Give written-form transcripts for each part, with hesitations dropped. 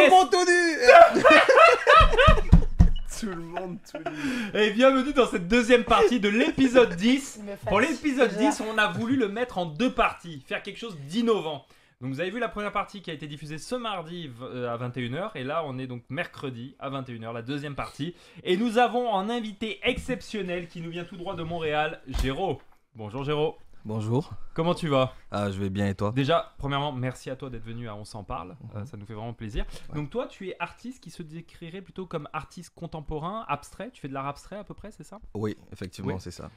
le monde tout nu. Tout le monde, tout nu. Et bienvenue dans cette deuxième partie de l'épisode 10. Il me Pour fatigue l'épisode déjà. 10, on a voulu le mettre en deux parties, faire quelque chose d'innovant. Donc vous avez vu la première partie qui a été diffusée ce mardi à 21h, et là on est donc mercredi à 21h, la deuxième partie. Et nous avons un invité exceptionnel qui nous vient tout droit de Montréal, Géraud. Bonjour Géraud. Bonjour. Comment tu vas ? Je vais bien et toi? Déjà, premièrement, merci à toi d'être venu à On s'en parle, ça nous fait vraiment plaisir. Ouais. Donc toi, tu es artiste qui se décrirait plutôt comme artiste contemporain, abstrait, tu fais de l'art abstrait à peu près, c'est ça ? Oui, effectivement, Oui. c'est ça.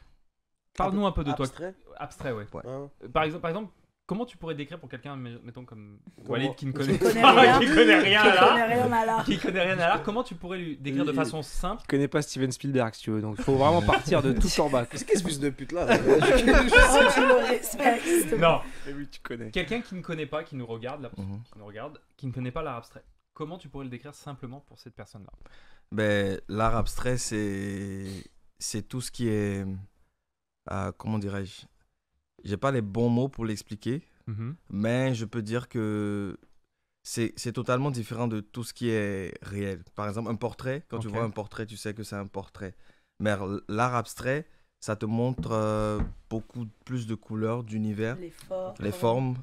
Parle-nous un peu de toi. Abstrait. Abstrait, ouais. Hein. Par exemple, comment tu pourrais décrire pour quelqu'un, mettons comme Comment Walid qui ne Qui connaît, connaît rien. qui connaît rien à Je connais l'art, rien à l'art. qui connaît rien à l'art, comment tu pourrais lui décrire de façon simple ? Je connais pas Steven Spielberg si tu veux, donc il faut vraiment partir de tout en bas. Qu'est-ce qu'il y a ce fils de pute là? Oh, je le respecte. Non, Et oui, tu connais. quelqu'un qui ne connaît pas, qui nous regarde, là, Mhm. qui nous regarde, qui ne connaît pas l'art abstrait. Comment tu pourrais le décrire simplement pour cette personne-là ? L'art abstrait, c'est tout ce qui est... comment dirais-je? J'ai pas les bons mots pour l'expliquer, mais je peux dire que c'est totalement différent de tout ce qui est réel. Par exemple, un portrait, quand tu Ok. vois un portrait, tu sais que c'est un portrait. Mais l'art abstrait, ça te montre beaucoup plus de couleurs, d'univers. Les formes,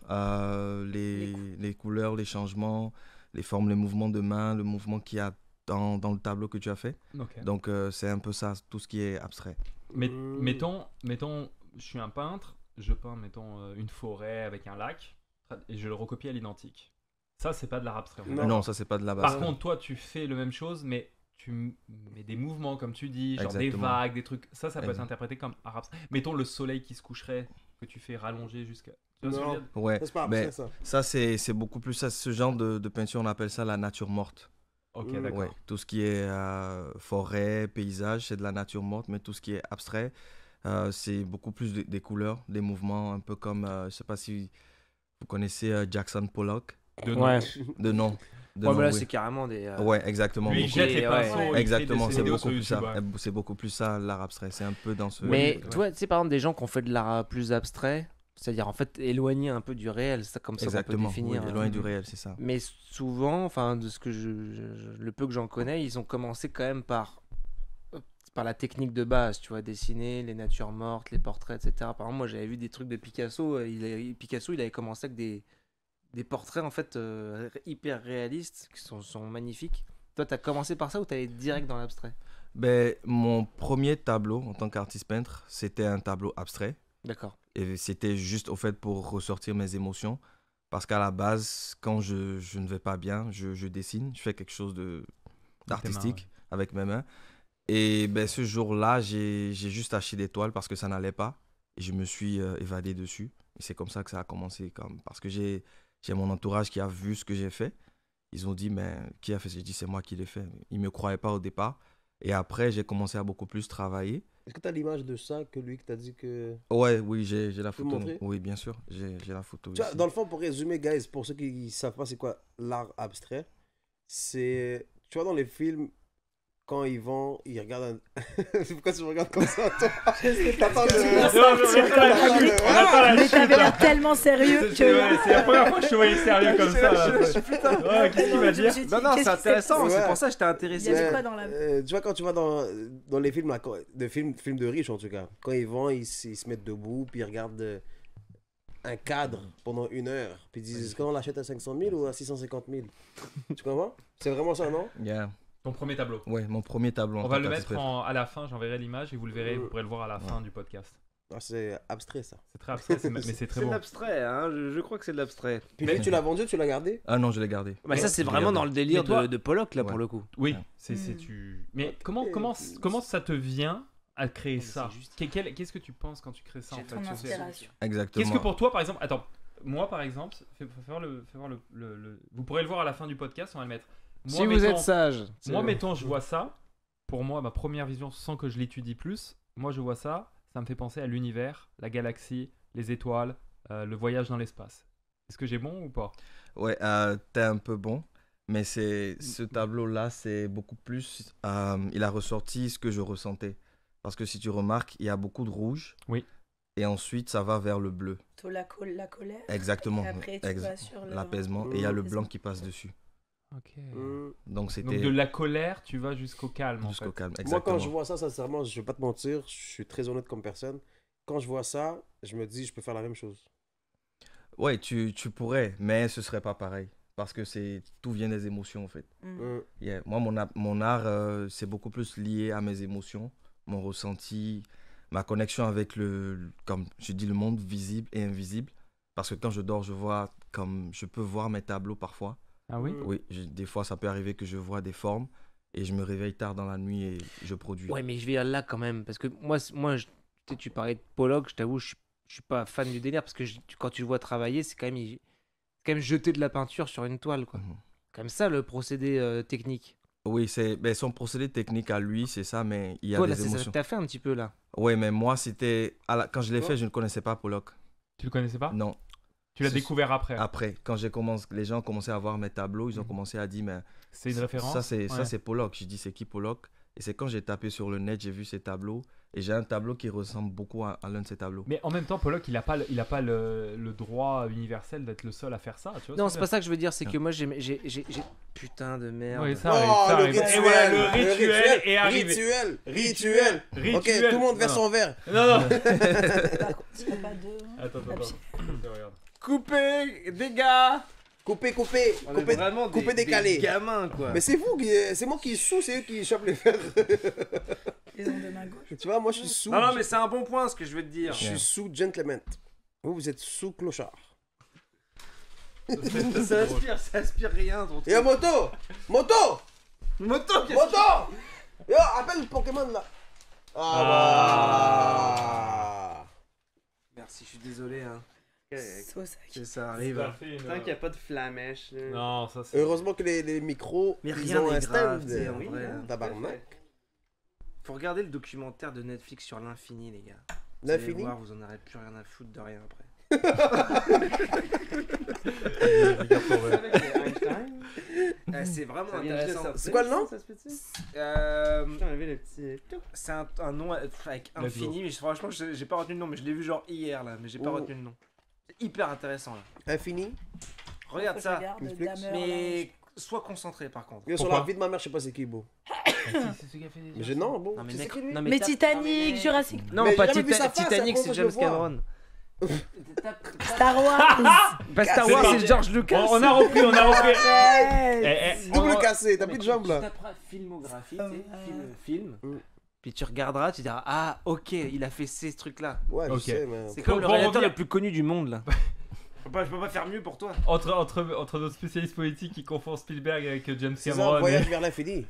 les couleurs, les changements, les formes, les mouvements de main, le mouvement qu'il y a dans le tableau que tu as fait. Ok. Donc, c'est un peu ça, tout ce qui est abstrait. Mais, mettons, je suis un peintre, je peins, mettons, une forêt avec un lac, et je le recopie à l'identique. Ça, c'est pas de l'art abstrait. Non. Non, ça, c'est pas de la base. Par contre, toi, tu fais la même chose, mais tu mets des mouvements, comme tu dis, genre des Exactement. vagues, des trucs. Ça peut être Exact. interprété comme art abstrait. Mettons le soleil qui se coucherait, que tu fais rallonger jusqu'à... Tu vois ce que je veux dire ? Ouais, C'est pas mais abstrait ça. ça, c'est beaucoup plus ça. Ce genre de peinture, on appelle ça la nature morte. Ok, Mm. d'accord. Ouais, tout ce qui est forêt, paysage, c'est de la nature morte, mais tout ce qui est abstrait, c'est beaucoup plus des couleurs, des mouvements, un peu comme, je sais pas si vous connaissez Jackson Pollock, De Ouais. de nom. De Ouais, nom, mais là, oui. c'est carrément des. Ouais, exactement. Lui, il beaucoup- jette les Ouais. pinceaux, il fait Exactement, des c'est vidéos beaucoup sur plus ça. YouTube, ouais. C'est beaucoup plus ça, l'art abstrait. C'est un peu dans ce... Mais Ouais. tu vois, tu sais, par exemple, des gens qui ont fait de l'art plus abstrait, c'est-à-dire en fait éloigné un peu du réel, c'est comme ça qu'on peut Exactement, définir. oui, loin du réel, c'est ça. Mais souvent, enfin, de ce que le peu que j'en connais, ils ont commencé quand même par la technique de base, tu vois, dessiner les natures mortes, les portraits, etc. Par exemple, moi, j'avais vu des trucs de Picasso. Picasso, il avait commencé avec des portraits, en fait, hyper réalistes, qui sont magnifiques. Toi, t'as commencé par ça ou t'allais direct dans l'abstrait? Ben, mon premier tableau en tant qu'artiste peintre, c'était un tableau abstrait. D'accord. Et c'était juste au fait pour ressortir mes émotions. Parce qu'à la base, quand je ne vais pas bien, je dessine, je fais quelque chose d'artistique avec mes mains. Et ben, ce jour-là, j'ai juste acheté des toiles parce que ça n'allait pas. Et je me suis évadé dessus. Et c'est comme ça que ça a commencé. Parce que j'ai mon entourage qui a vu ce que j'ai fait. Ils ont dit, mais qui a fait ça? J'ai dit, c'est moi qui l'ai fait. Ils ne me croyaient pas au départ. Et après, j'ai commencé à beaucoup plus travailler. Est-ce que tu as l'image de ça que lui qui t'a dit que. Ouais, oui, j'ai la peux me photo. montrer? Oui, bien sûr, j'ai la photo Tu vois, ici. dans le fond, pour résumer, guys, pour ceux qui ne savent pas c'est quoi l'art abstrait, c'est. Tu vois, dans les films, quand ils vont, ils regardent un. Pourquoi tu me regardes comme ça, toi? T'attends Mais t'avais l'air tellement sérieux C'est que. c'est la première fois que je te voyais sérieux comme ça. là. Ouais, qu'est-ce qu'il va dire ? Non, non, c'est intéressant, passé? c'est Ouais. pour ça que j'étais Il y intéressé. avait quoi dans la. Tu vois, quand tu vas dans les films, là, films de riches en tout cas, quand ils vont, ils se mettent debout, puis ils regardent un cadre pendant 1 heure, puis ils disent est-ce qu'on l'achète à 500 000 ou à 650 000? Tu comprends? C'est vraiment ça, non? Yeah. Ton premier tableau. Ouais, mon premier tableau. en On va tant le qu'artiste mettre peintre. à la fin, j'enverrai l'image et vous le verrez, vous pourrez le voir à la fin du podcast. Ah, c'est abstrait ça. C'est très abstrait, mais c'est très C'est de beau. l'abstrait, hein, je crois que c'est de l'abstrait. Puis lui, tu l'as vendu, tu l'as gardé? Ah non, je l'ai gardé. Bah, ça, c'est Je l'ai vraiment gardé. dans le délire Mais toi- de Pollock, là, Ouais. pour le coup. Oui, Ouais. c'est Hmm. tu. Mais comment ça te vient à créer Mais ça c'est juste- Qu'est-ce que tu penses quand tu crées ça en fait Ton tu sais inspiration. Exactement. Qu'est-ce que pour toi, par exemple, attends, moi par exemple, fais voir vous pourrez le voir à la fin du podcast, on va le mettre. Moi, Si vous mettons- êtes sage. Moi, mettons, je vois ça. Pour moi, ma première vision, sans que je l'étudie plus, moi, je vois ça. Ça me fait penser à l'univers, la galaxie, les étoiles, le voyage dans l'espace. Est-ce que j'ai bon ou pas ? Ouais, t'es un peu bon. Mais ce tableau-là, c'est beaucoup plus... il a ressorti ce que je ressentais. Parce que si tu remarques, il y a beaucoup de rouge. Oui. Et ensuite, ça va vers le bleu. La colère. Exactement. Et après, tu vas sur le- L'apaisement. Et il y a le blanc qui passe dessus. Ok. Mm. Donc c'était Donc de la colère, tu vas jusqu'au calme. en jusqu'au fait. calme. Moi, Exactement. quand je vois ça, sincèrement, je vais pas te mentir, je suis très honnête comme personne. Quand je vois ça, je me dis, je peux faire la même chose. Ouais, tu pourrais, mais ce serait pas pareil. Parce que tout vient des émotions, en fait. Mm. Yeah. Moi, mon art, c'est beaucoup plus lié à mes émotions, mon ressenti, ma connexion avec comme je dis, le monde visible et invisible. Parce que quand je dors, je peux voir mes tableaux parfois. Ah oui. Mm. Oui, des fois, ça peut arriver que je vois des formes et je me réveille tard dans la nuit et je produis. Ouais, mais je vais dire là quand même, parce que moi tu parlais de Pollock, je t'avoue, je suis pas fan du délire, parce que quand tu le vois travailler, c'est quand même jeter de la peinture sur une toile, quoi. Mhm. Comme ça, le procédé technique. Oui, son procédé technique à lui, c'est ça, mais il y a Toi, là, des c'est ça émotions. que t'as fait un petit peu, là. Oui, mais moi, quand je l'ai fait, je ne connaissais pas Pollock. Tu le connaissais pas? Non. Tu l'as C'est- découvert après. Après, quand les gens ont commencé à voir mes tableaux, ils ont Mhm. commencé à dire, mais C'est une référence. ça, c'est Ouais. Pollock. J'ai dit, c'est qui Pollock? Et c'est quand j'ai tapé sur le net, j'ai vu ces tableaux. Et j'ai un tableau qui ressemble beaucoup à l'un de ces tableaux. Mais en même temps, Pollock, il a pas le droit universel d'être le seul à faire ça. Tu vois Non, ce c'est que pas ça que je veux dire, c'est que moi, j'ai... Putain de je veux merde. dire? Oui, ça arrive. Oh, ça le arrive. rituel, Et voilà, le rituel est arrivé. Rituel. Ok, Rituel. tout le monde verse Non, son verre. Non, non. Tu fais pas de. Attends. Regarde. Coupé, dégâts. Coupé. On est vraiment coupé décalé. des gamins, quoi. Mais c'est c'est moi qui sous, c'est eux qui chopent les verres. Ils ont de main gauche. Tu vois, moi je suis sous. Non, mais c'est un bon point, ce que je veux te dire. Je suis sous gentleman. Vous êtes sous clochard. Ça aspire rien, ton Et moto. Moto, Yo, appelle le Pokémon là. Merci, je suis désolé, hein. So sec. Ça arrive. Ça fait une- Tant qu'il n'y a pas de flamèche. là. Non, ça c'est. Heureusement que les micros, Mais ils rien ont n'est un grave, stand. tu sais, en Oui, vrai, hein, hein. tabarnak. Faut regarder le documentaire de Netflix sur l'infini, les gars. Vous allez L'infini. voir, vous en aurez plus rien à foutre de rien après. C'est vraiment intéressant. C'est quoi le nom? C'est un nom avec infini, mais franchement, j'ai pas retenu le nom, mais je l'ai vu genre hier là, mais j'ai pas Oh. retenu le nom. C'est hyper intéressant là. Infini. Regarde Faut que je ça, regarde Netflix. Dahmer, mais sois concentré par contre. Sur Pourquoi la vie de ma mère, je sais pas c'est qui, beau. C'est ce qui a fait Mais non, bon. Non mais tu sais mec, qui, lui non, Mais t'as- Titanic, non, mais- Jurassic Non, Mais pas j'ai jamais vu sa face, Titanic, c'est c'est la James première fois que Cameron. Star Wars. Bah, Star Wars, c'est George Lucas. On a repris. Ouais. Double cassé, t'as plus de jambes Tu là. taperas filmographie, tu sais, Ouais. film. Mm. Puis tu regarderas, tu diras ah ok, il a fait ces trucs là. Ouais, Ok. je sais, mais. C'est comme le Pour réalisateur revenir- le plus connu du monde là. Je peux pas faire mieux pour toi. Entre notre spécialiste politique qui confond Spielberg avec James C'est ça, Cameron. voyage vers l'infini.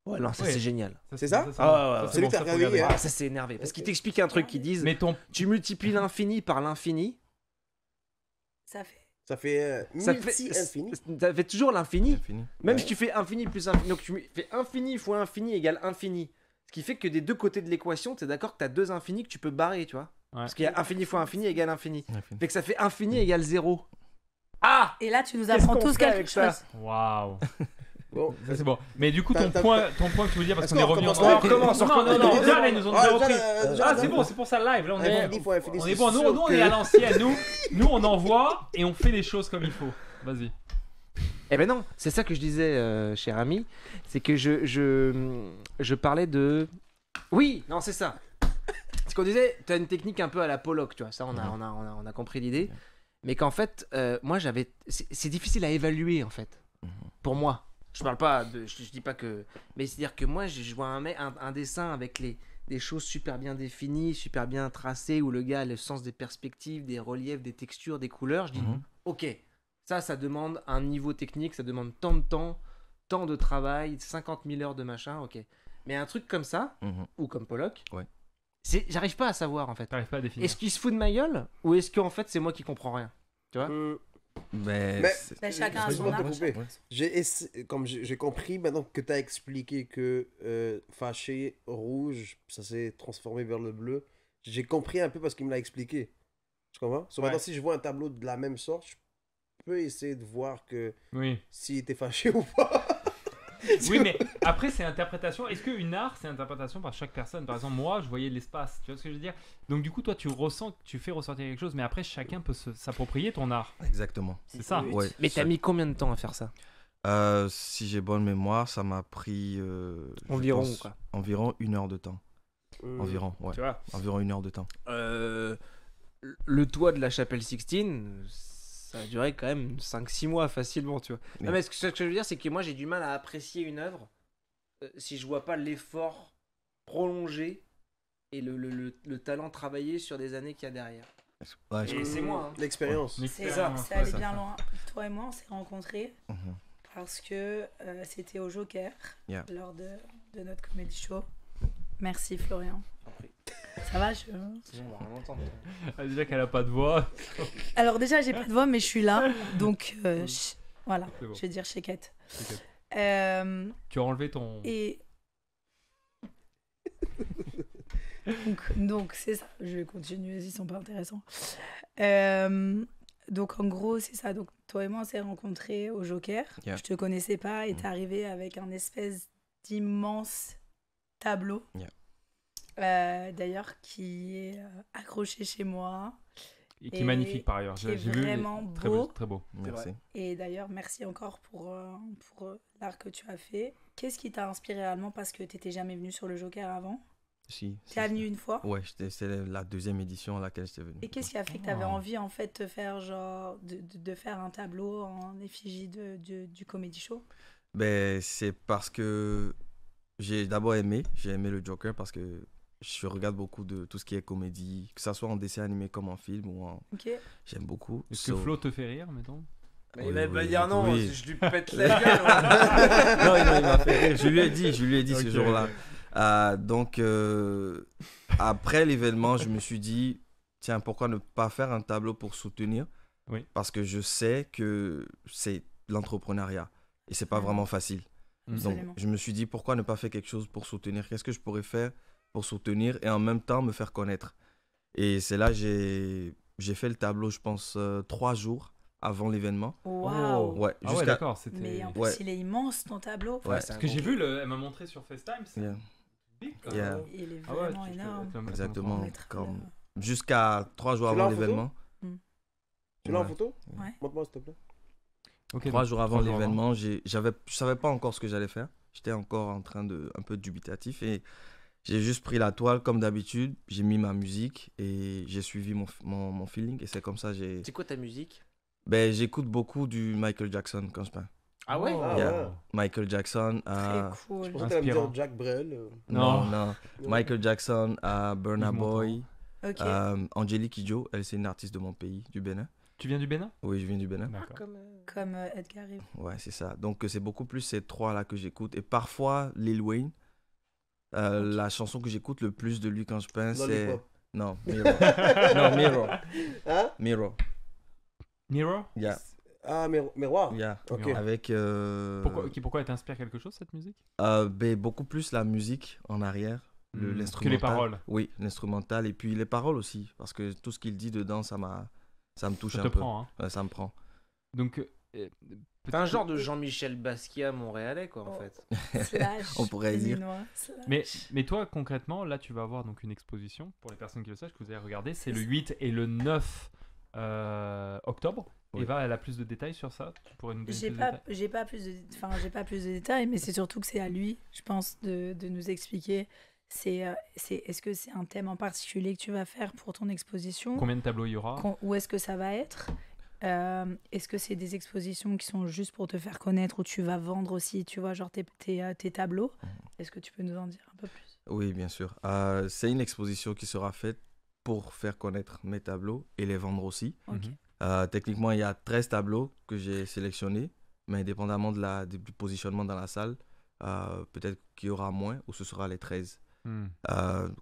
Ouais, non, ça Ouais. c'est génial. C'est ça? Ah, ouais, C'est lui qui t'a faut réveillé, regarder. hein. Ah, ça c'est énervé. Parce qu'il t'explique un truc qu'ils disent Mais ton. tu multiplies l'infini par l'infini, Ça fait. Ça fait ça fait multi-infini. ça fait toujours l'infini. Fini. Même Ouais. si tu fais infini plus infini, donc tu fais infini fois infini égale infini. Ce qui fait que des deux côtés de l'équation, t'es d'accord que t'as deux infinis que tu peux barrer, tu vois. Ouais. Parce qu'il y a infini fois infini égale infini. Fini. Fait que ça fait infini égale 0. Ah Et là, tu nous Qu'est-ce apprends qu'on tous fait quelque avec ça chose. Waouh. Bon, Ça c'est bon. Mais du coup, ton T'as- point que tu veux dire, parce Est-ce qu'on est qu'on revenu en recommence arrière. là On recommence, Non, déjà là, ils nous ont déjà repris. Ah, c'est bon, c'est pour ça live. Là, on est. Infini fois infini. On c'est est bon, nous sûr on que- est à l'ancienne. Nous on envoie et on fait les choses comme il faut. Vas-y. Eh ben non, c'est ça que je disais, cher ami. C'est que je parlais de... Oui, non, c'est ça. Ce qu'on disait, tu as une technique un peu à la Pollock, tu vois. Ça, on a compris l'idée. Mais qu'en fait, moi, c'est difficile à évaluer, en fait. Pour moi. Je parle pas de... Je dis pas que... Mais c'est-à-dire que moi, je vois un dessin avec des choses super bien définies, super bien tracées, où le gars a le sens des perspectives, des reliefs, des textures, des couleurs. Je dis, ok, ça demande un niveau technique, ça demande tant de temps, tant de travail, 50 000 heures de machin, ok. Mais un truc comme ça, Mhm. ou comme Pollock, Ouais. j'arrive pas à savoir en fait. T'arrives pas à définir. Est-ce qu'il se fout de ma gueule, ou est-ce qu'en fait c'est moi qui comprends rien? Tu vois? Mais, Mais- Ben, chacun a Je son vais pas te art. couper. J'ai compris maintenant que tu as expliqué que fâché, rouge, ça s'est transformé vers le bleu. J'ai compris un peu parce qu'il me l'a expliqué. Tu comprends? So, maintenant, si je vois un tableau de la même sorte, je peux essayer de voir que Oui. s'il était fâché ou pas. Oui, mais après, c'est interprétation. Est-ce qu'une art, c'est interprétation par chaque personne? Par exemple, moi, je voyais l'espace. Tu vois ce que je veux dire? Donc, du coup, toi, tu fais ressortir quelque chose, mais après, chacun peut s'approprier ton art. Exactement. C'est ça. Ouais. Mais t'as mis combien de temps à faire ça? Si j'ai bonne mémoire, ça m'a pris Environ, quoi. environ 1 heure de temps. Environ, ouais. Tu vois. Environ 1 heure de temps. Le toit de la chapelle Sixtine, ça a duré quand même 5-6 mois facilement, tu vois. Oui. Non, mais ce que je veux dire, c'est que moi j'ai du mal à apprécier une œuvre si je vois pas l'effort prolongé et le talent travaillé sur des années qu'il y a derrière. Ouais, je Et c'est moi. Hein. L'expérience. C'est ça. c'est allé bien loin. Toi et moi, on s'est rencontrés Mhm. parce que c'était au Joker Yeah. lors de notre comédie show. Merci Florian. Ça va je... Sinon, on va rien entendre. Ah, déjà qu'elle a pas de voix. Alors déjà, j'ai pas de voix, mais je suis là. Donc voilà, C'est bon. je vais dire chéquette. Ok. Tu as enlevé ton. Et... donc c'est ça. Je vais continuer, ils sont pas intéressants. Donc en gros, c'est ça. Donc toi et moi, on s'est rencontrés au Joker. Yeah. Je te connaissais pas et t'es arrivé avec un espèce d'immense tableau. Yeah. D'ailleurs, qui est accroché chez moi. Et qui est magnifique par ailleurs. qui est J'ai vu. vraiment Très beau. Très beau. Merci. Et d'ailleurs, merci encore pour l'art que tu as fait. Qu'est-ce qui t'a inspiré réellement parce que t'étais jamais venu sur le Joker avant? Si. T'es venu une fois? Ouais, c'est la 2e édition à laquelle j'étais venu. Et qu'est-ce qui a fait que t'avais Oh. envie en fait de faire genre de faire un tableau en effigie du comedy show? Ben, c'est parce que j'ai d'abord aimé le Joker parce que je regarde beaucoup de tout ce qui est comédie, que ça soit en dessin animé comme en film ou en... Ok. J'aime beaucoup. Est-ce que Flo te fait rire, mettons? Mais Oui, il va oui, dire non, oui. si je lui pète la gueule. Ouais. Non, il m'a fait rire. Je lui ai dit ce Ok, jour-là. ok. Donc, après l'événement, je me suis dit, tiens, pourquoi ne pas faire un tableau pour soutenir? Oui. Parce que je sais que c'est l'entrepreneuriat et c'est pas Mhm. vraiment facile. Absolument. Donc, je me suis dit, pourquoi ne pas faire quelque chose pour soutenir? Qu'est-ce que je pourrais faire pour soutenir et en même temps me faire connaître? Et c'est là j'ai fait le tableau, je pense, 3 jours avant l'événement. Waouh. Ouais, Ah ouais, jusqu'à... d'accord. C'était. Mais en plus, Ouais. il est immense ton tableau. Ouais. c'est Parce un que j'ai gros- vu, elle m'a montré sur FaceTime. C'est Yeah. big, quoi. Yeah. Il est Ah ouais, vraiment tu- énorme. tu vas me mettre Exactement. On mettra Comme... le- Jusqu'à 3 jours Tu l'as avant en photo? l'événement. Tu l'as en Ouais. photo? Ouais. Montre-moi s'il te plaît. Ok, 3 donc, jours avant 3 jours l'événement, je savais pas encore ce que j'allais faire. J'étais encore en train un peu dubitatif et j'ai juste pris la toile comme d'habitude. J'ai mis ma musique et j'ai suivi mon feeling et c'est comme ça C'est quoi ta musique? j'écoute beaucoup du Michael Jackson quand je peins. Ah ouais? Ah Yeah. ouais. Michael Jackson Très à... Je cool. pensais que t'allais me Inspirant. dire Jack Brel. Non. Non. Michael Jackson à Burna Yves Montand. Boy. Ok. Angélique Kidjo, elle c'est une artiste de mon pays, du Bénin. Tu viens du Bénin? Oui, je viens du Bénin. D'accord. Comme Edgar Rive. Ouais, c'est ça. Donc, c'est beaucoup plus ces 3-là que j'écoute. Et parfois, Lil Wayne. La chanson que j'écoute le plus de lui quand je peins, c'est... Lollipop. Non, Mirror. Non, Mirror. Hein? Mirror. Mirror? Yeah. Ah, miroir. Yeah. Ok. Avec... Pourquoi elle t'inspire quelque chose, cette musique? beaucoup plus la musique en arrière. Que les L'instrumental. paroles. Oui, l'instrumental. Et puis les paroles aussi. Parce que tout ce qu'il dit dedans, ça me touche Ça un te peu. prend, hein. Ouais, ça me prend. Donc, T'es un genre de Jean-Michel Basquiat montréalais, quoi, en Oh. fait. Slash. On pourrait dire. Béninois, slash. mais toi, concrètement, là, tu vas avoir donc une exposition, pour les personnes qui le sachent, que vous avez regardé, c'est le 8 et le 9 octobre. Oui. Eva, elle a plus de détails sur ça? Tu pourrais nous donner J'ai plus de pas, détails? j'ai pas plus de détails, mais c'est surtout que c'est à lui, je pense, de nous expliquer. Est-ce que c'est un thème en particulier que tu vas faire pour ton exposition? Combien de tableaux il y aura? Où est-ce que ça va être? Est-ce que c'est des expositions qui sont juste pour te faire connaître ou tu vas vendre aussi, tu vois, genre tes tableaux? Est-ce que tu peux nous en dire un peu plus? Oui, bien sûr. C'est une exposition qui sera faite pour faire connaître mes tableaux et les vendre aussi. Ok. Techniquement, il y a 13 tableaux que j'ai sélectionnés, mais indépendamment du positionnement dans la salle, peut-être qu'il y aura moins ou ce sera les 13.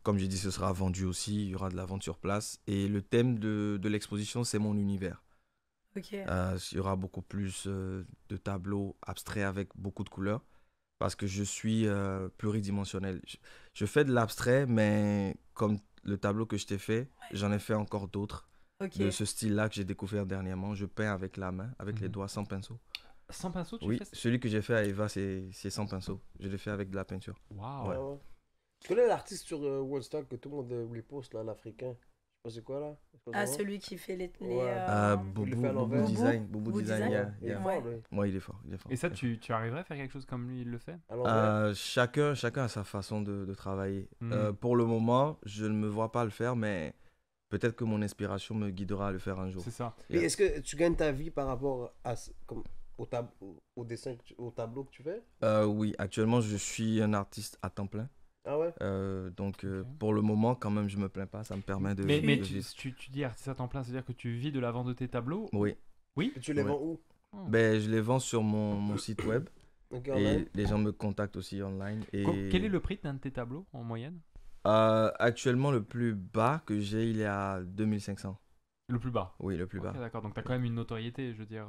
Comme j'ai dit, ce sera vendu aussi, il y aura de la vente sur place. Et le thème de l'exposition, c'est mon univers. Ok. Il y aura beaucoup plus de tableaux abstraits avec beaucoup de couleurs parce que je suis pluridimensionnel. Je fais de l'abstrait, mais comme le tableau que je t'ai fait, j'en ai fait encore d'autres Ok. de ce style-là que j'ai découvert dernièrement. Je peins avec la main, avec les Mhm. doigts, sans pinceau. Sans pinceau, tu Oui, fais ça? celui que j'ai fait à Eva, c'est sans pinceau. Je l'ai fait avec de la peinture. Waouh. Ouais, ouais. Tu connais l'artiste sur Woodstock que tout le monde reposte, là, l'Africain? C'est quoi là? Ah, celui qui fait les Ouais. Boubou, Il le fait à Boubou l'envers. Design. Boubou Boubou Design, Design. Il est yeah. fort, lui. Ouais, il est fort. Il est fort. Et ça, tu arriverais à faire quelque chose comme lui, il le fait? À l'envers. Chacun a sa façon de travailler. Mhm. Pour le moment, je ne me vois pas le faire, mais peut-être que mon inspiration me guidera à le faire un jour. C'est ça. Et est-ce que tu gagnes ta vie par rapport à, comme, au dessin, au tableau que tu fais? Oui, actuellement, je suis un artiste à temps plein. Ah ouais? Donc, Ok. pour le moment, quand même, je me plains pas. Ça me permet de. Mais de tu vivre. dis artiste à temps plein, c'est-à-dire que tu vis de la vente de tes tableaux? Oui. Oui? Et tu les Ouais. vends où? Ben, je les vends sur mon site web Ok, et online? les gens me contactent aussi online. Et Quel est le prix d'un de tes tableaux en moyenne? actuellement, le plus bas que j'ai, il est à 2500. Le plus bas. Oui, le plus bas. Ok, d'accord, donc tu as quand même une notoriété, je veux dire.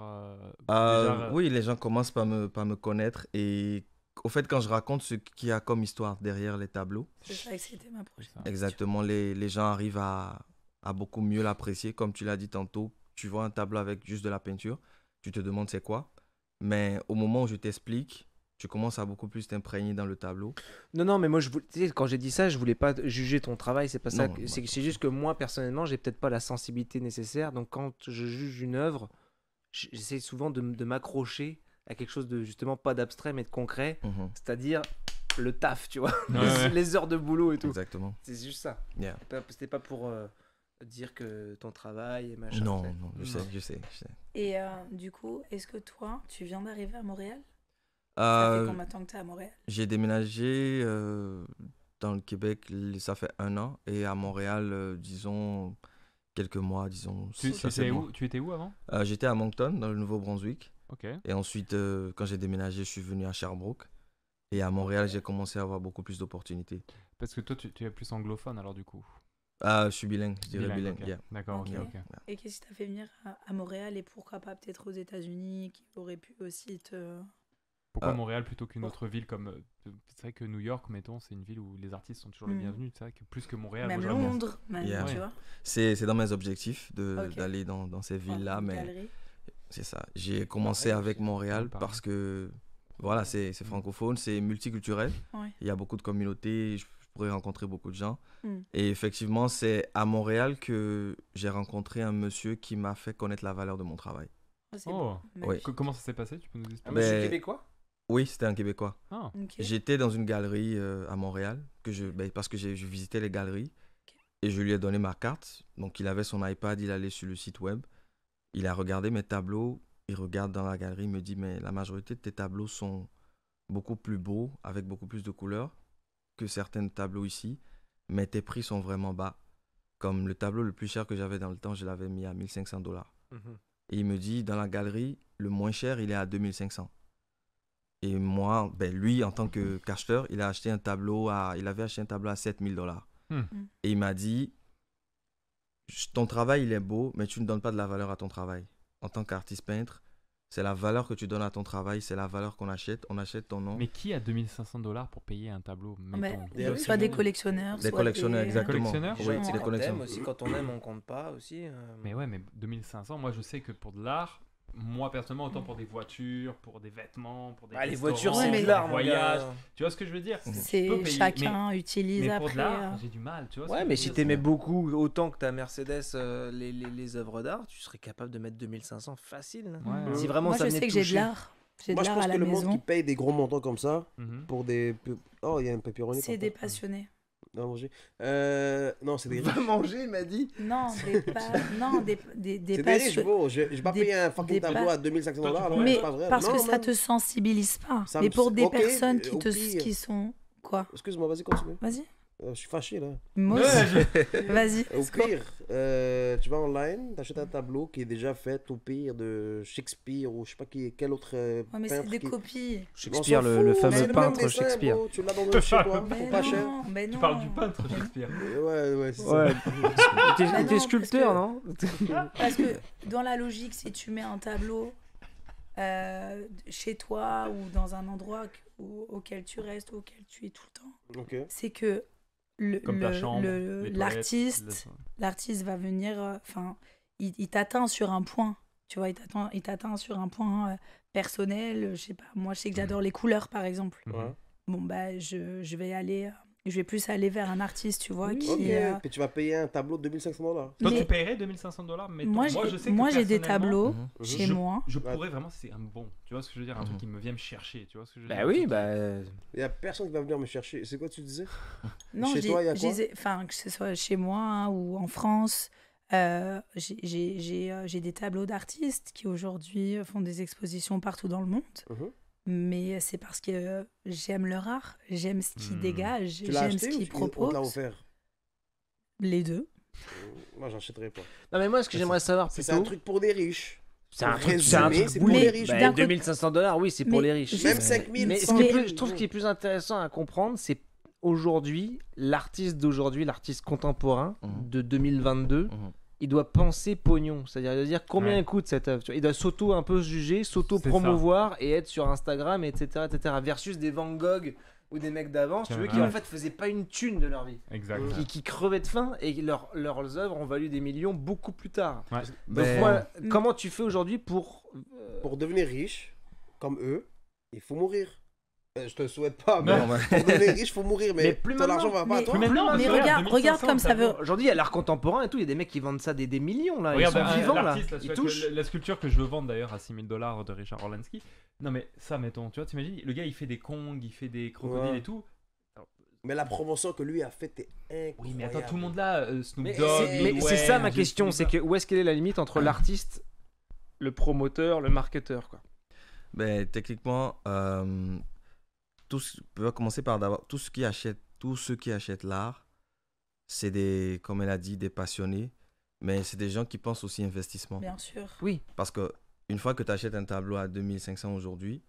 Oui, les gens commencent par me connaître et au fait, quand je raconte ce qu'il y a comme histoire derrière les tableaux, C'est ça que c'était ma prochaine. ça. exactement, les gens arrivent à beaucoup mieux l'apprécier. Comme tu l'as dit tantôt, tu vois un tableau avec juste de la peinture, tu te demandes c'est quoi, mais au moment où je t'explique, tu commences à beaucoup plus t'imprégner dans le tableau. Non, mais moi, tu sais, quand j'ai dit ça, je voulais pas juger ton travail. C'est pas ça. Non, C'est juste que moi, personnellement, j'ai peut-être pas la sensibilité nécessaire. Donc, quand je juge une œuvre, j'essaie souvent de m'accrocher à quelque chose de justement pas d'abstrait, mais de concret. Mhm. C'est-à-dire le taf, tu vois. Ouais, ouais. Les heures de boulot et tout. Exactement. C'est juste ça. Yeah. C'était pas pour dire que ton travail et machin. Non, c'est- non, je sais. Et du coup, est-ce que toi, tu viens d'arriver à Montréal? Ça fait Euh, combien de temps que tu es à Montréal? J'ai déménagé dans le Québec, ça fait 1 an, et à Montréal, disons, quelques mois, disons. Tu, ça, tu c'est étais bon. où, tu étais où avant? J'étais à Moncton, dans le Nouveau-Brunswick. Ok. Et ensuite, quand j'ai déménagé, je suis venu à Sherbrooke. Et à Montréal, j'ai commencé à avoir beaucoup plus d'opportunités. Parce que toi, tu es plus anglophone alors du coup. Je suis bilingue, je dirais bilingue. ok. Yeah. D'accord, ok, Ok. ok. Et qu'est-ce qui t'a fait venir à Montréal et pourquoi pas peut-être aux États-Unis qui aurait pu aussi te. Pourquoi Ah. Montréal plutôt qu'une autre ville comme. C'est vrai que New York, mettons, c'est une ville où les artistes sont toujours les Mm. bienvenus. C'est vrai que plus que Montréal. Même moi, j'aimerais bien. Londres, même, Yeah. tu Ouais. vois. C'est dans mes objectifs Ok. d'aller dans ces villes-là, Enfin, une mais galerie. c'est ça. J'ai commencé Pareil avec aussi. Montréal Pareil. parce que, voilà, c'est francophone, c'est multiculturel. Ouais. Il y a beaucoup de communautés, je pourrais rencontrer beaucoup de gens. Mm. Et effectivement, c'est à Montréal que j'ai rencontré un monsieur qui m'a fait connaître la valeur de mon travail. Oh, c'est Oh. beau. Ouais. Comment ça s'est passé? Tu peux nous Ah, expliquer? moi, je suis Ben, québécois. Oui, c'était un Québécois. Ah. Ok. J'étais dans une galerie à Montréal, parce que je visitais les galeries, et je lui ai donné ma carte. Donc il avait son iPad, il allait sur le site web, il a regardé mes tableaux, il regarde dans la galerie, il me dit, mais la majorité de tes tableaux sont beaucoup plus beaux, avec beaucoup plus de couleurs que certains tableaux ici, mais tes prix sont vraiment bas. Comme le tableau le plus cher que j'avais dans le temps, je l'avais mis à 1500 $. Et il me dit, dans la galerie, le moins cher, il est à 2500. Et moi, lui, en tant qu'acheteur, il avait acheté un tableau à 7000 $. Hmm. Et il m'a dit, ton travail, il est beau, mais tu ne donnes pas de la valeur à ton travail. En tant qu'artiste peintre, c'est la valeur que tu donnes à ton travail, c'est la valeur qu'on achète. On achète ton nom. Mais qui a 2500 $ pour payer un tableau? Mais mettons soit des collectionneurs, Des soit collectionneurs, des- exactement. Collectionneurs Oui, Genre, c'est des on collectionneurs. Aussi, quand on aime, on compte pas aussi. Mais ouais, mais 2500, moi je sais que pour de l'art, moi personnellement, autant pour des voitures, pour des vêtements, pour des Ah, les restaurants, voitures, Ouais, c'est mais- de l'art, des mon voyages. gars. Tu vois ce que je veux dire? C'est Je peux payer, chacun utilise mais pour après. de l'art, j'ai du mal, tu vois. ce Ouais, que mais je si veux dire, t'aimais c'est- beaucoup autant que ta Mercedes les œuvres d'art, tu serais capable de mettre 2500 facile. hein. Ouais. Si vraiment Moi, ça je venait sais de que j'ai de toucher. l'art. J'ai de Moi, je l'art pense à que la le monde qui maison. paye des gros montants comme ça Mhm. pour des. Oh, il y a un pepperoni. C'est par des contre. passionnés. Non, manger. Non, c'est des riches. Va manger, il m'a dit. Non, des C'est des riches, passionnés. bro. Je vais pas des- payer un fucking des tableau pa- à 2500 Toi, tu $. pourrais. là, Mais c'est pas vrai. parce Non, que ça man. te sensibilise pas. Ça Mais me- pour des ok, personnes au pire. qui sont. Quoi? Excuse-moi, vas-y, continue. Vas-y. Je suis fâché, là. Moi Ouais, aussi. Vas-y. Au pire, tu vas online, t'achètes un tableau qui est déjà fait, au pire, de Shakespeare ou je sais pas quel autre Ouais, mais c'est peintre des qui- copies. Shakespeare, On s'en le fout, fameux c'est le même peintre dessin, Shakespeare. bro. Tu l'as dans chez toi, Mais pour pas cher. non, mais non. Tu parles du peintre Shakespeare. Ouais, c'est Ouais. ça. T'es Bah non, t'es sculpteur, parce non Parce que dans la logique, si tu mets un tableau chez toi ou dans un endroit auquel tu restes, auquel tu es tout le temps, Ok. c'est que Comme ta chambre, les toilettes, l'artiste va venir, enfin, il t'atteint sur un point, tu vois, il t'atteint sur un point personnel, je sais pas, moi je sais que j'adore les couleurs par exemple. Mhm. Ouais. Bon bah je vais aller je vais plus aller vers un artiste, tu vois, qui... Ok, puis tu vas payer un tableau de $2500. Toi, Mais- tu paierais 2500$, mais Moi, je sais que j'ai des personnellement, tableaux Mhm. chez je- moi. Je pourrais vraiment, c'est un bon. Tu vois ce que je veux dire? Un truc Mhm. qui me vient me chercher. Tu vois ce que je veux Bah dire? oui, Un truc bah. Il n'y a personne qui va venir me chercher. C'est quoi tu disais? Non, Chez toi, il y a je quoi? disais, enfin, que ce soit chez moi hein, ou en France, j'ai des tableaux d'artistes qui aujourd'hui font des expositions partout dans le monde. Mhm. Mais c'est parce que j'aime leur art, j'aime ce qu'ils Hmm. dégagent, Tu l'as j'aime ce acheté ou qu'ils on te l'a proposent. offert? Les deux. Moi, j'achèterais pas. Non, mais moi, ce que j'aimerais savoir C'est plutôt. un truc pour des riches. C'est un Pour truc, c'est un résumer, truc c'est pour boulé. les riches. Bah, D'un côté- $2500, oui, c'est pour Mais les riches. juste- Même 5000. Mais ce qui est plus- je trouve ce qui est plus intéressant à comprendre, c'est aujourd'hui, l'artiste d'aujourd'hui, l'artiste contemporain Mhm. de 2022, Mhm. il doit penser pognon. C'est-à-dire il doit dire combien Ouais. coûte cette œuvre. Tu vois. Il doit s'auto un peu juger, s'auto-promouvoir et être sur Instagram, etc., etc. Versus des Van Gogh ou des mecs d'avant, si tu veux, qui Ouais. en fait faisaient pas une thune de leur vie. Exact. Qui crevaient de faim et leurs œuvres ont valu des millions beaucoup plus tard. Ouais. Donc Ben, moi, comment tu fais aujourd'hui pour... Pour devenir riche, comme eux, il faut mourir. Je te le souhaite pas, mais non, mais- pour devenir riche, il faut mourir. Mais Mais, plus ton argent maintenant. va pas à Mais- toi. Mais maintenant, Mais parce que regarde 2500, comme ça veut- Aujourd'hui, il y a l'art contemporain et tout, il y a des mecs qui vendent ça des millions là. Regarde, Ils sont vivants là. l'artiste, Ils celui touchent. avec la sculpture que je veux vendre d'ailleurs à $6000 de Richard Orlansky. Non mais ça, mettons, tu vois, t'imagines, le gars il fait des kongs, il fait des crocodiles Ouais. et tout. Mais la promotion que lui a faite est incroyable. Oui, mais attends, tout le monde là, Snoop Mais Dogg, c'est Lil mais c'est Wayne, ça ma Justin question, c'est que Bieber. où est-ce qu'elle est la limite entre l'artiste, le promoteur, le marketeur quoi. Ben, techniquement, on va commencer par d'abord, tous ceux qui achètent l'art, c'est des, comme elle a dit, des passionnés, mais c'est des gens qui pensent aussi investissement. Bien sûr. Oui. Parce que une fois que tu achètes un tableau à 2500 aujourd'hui,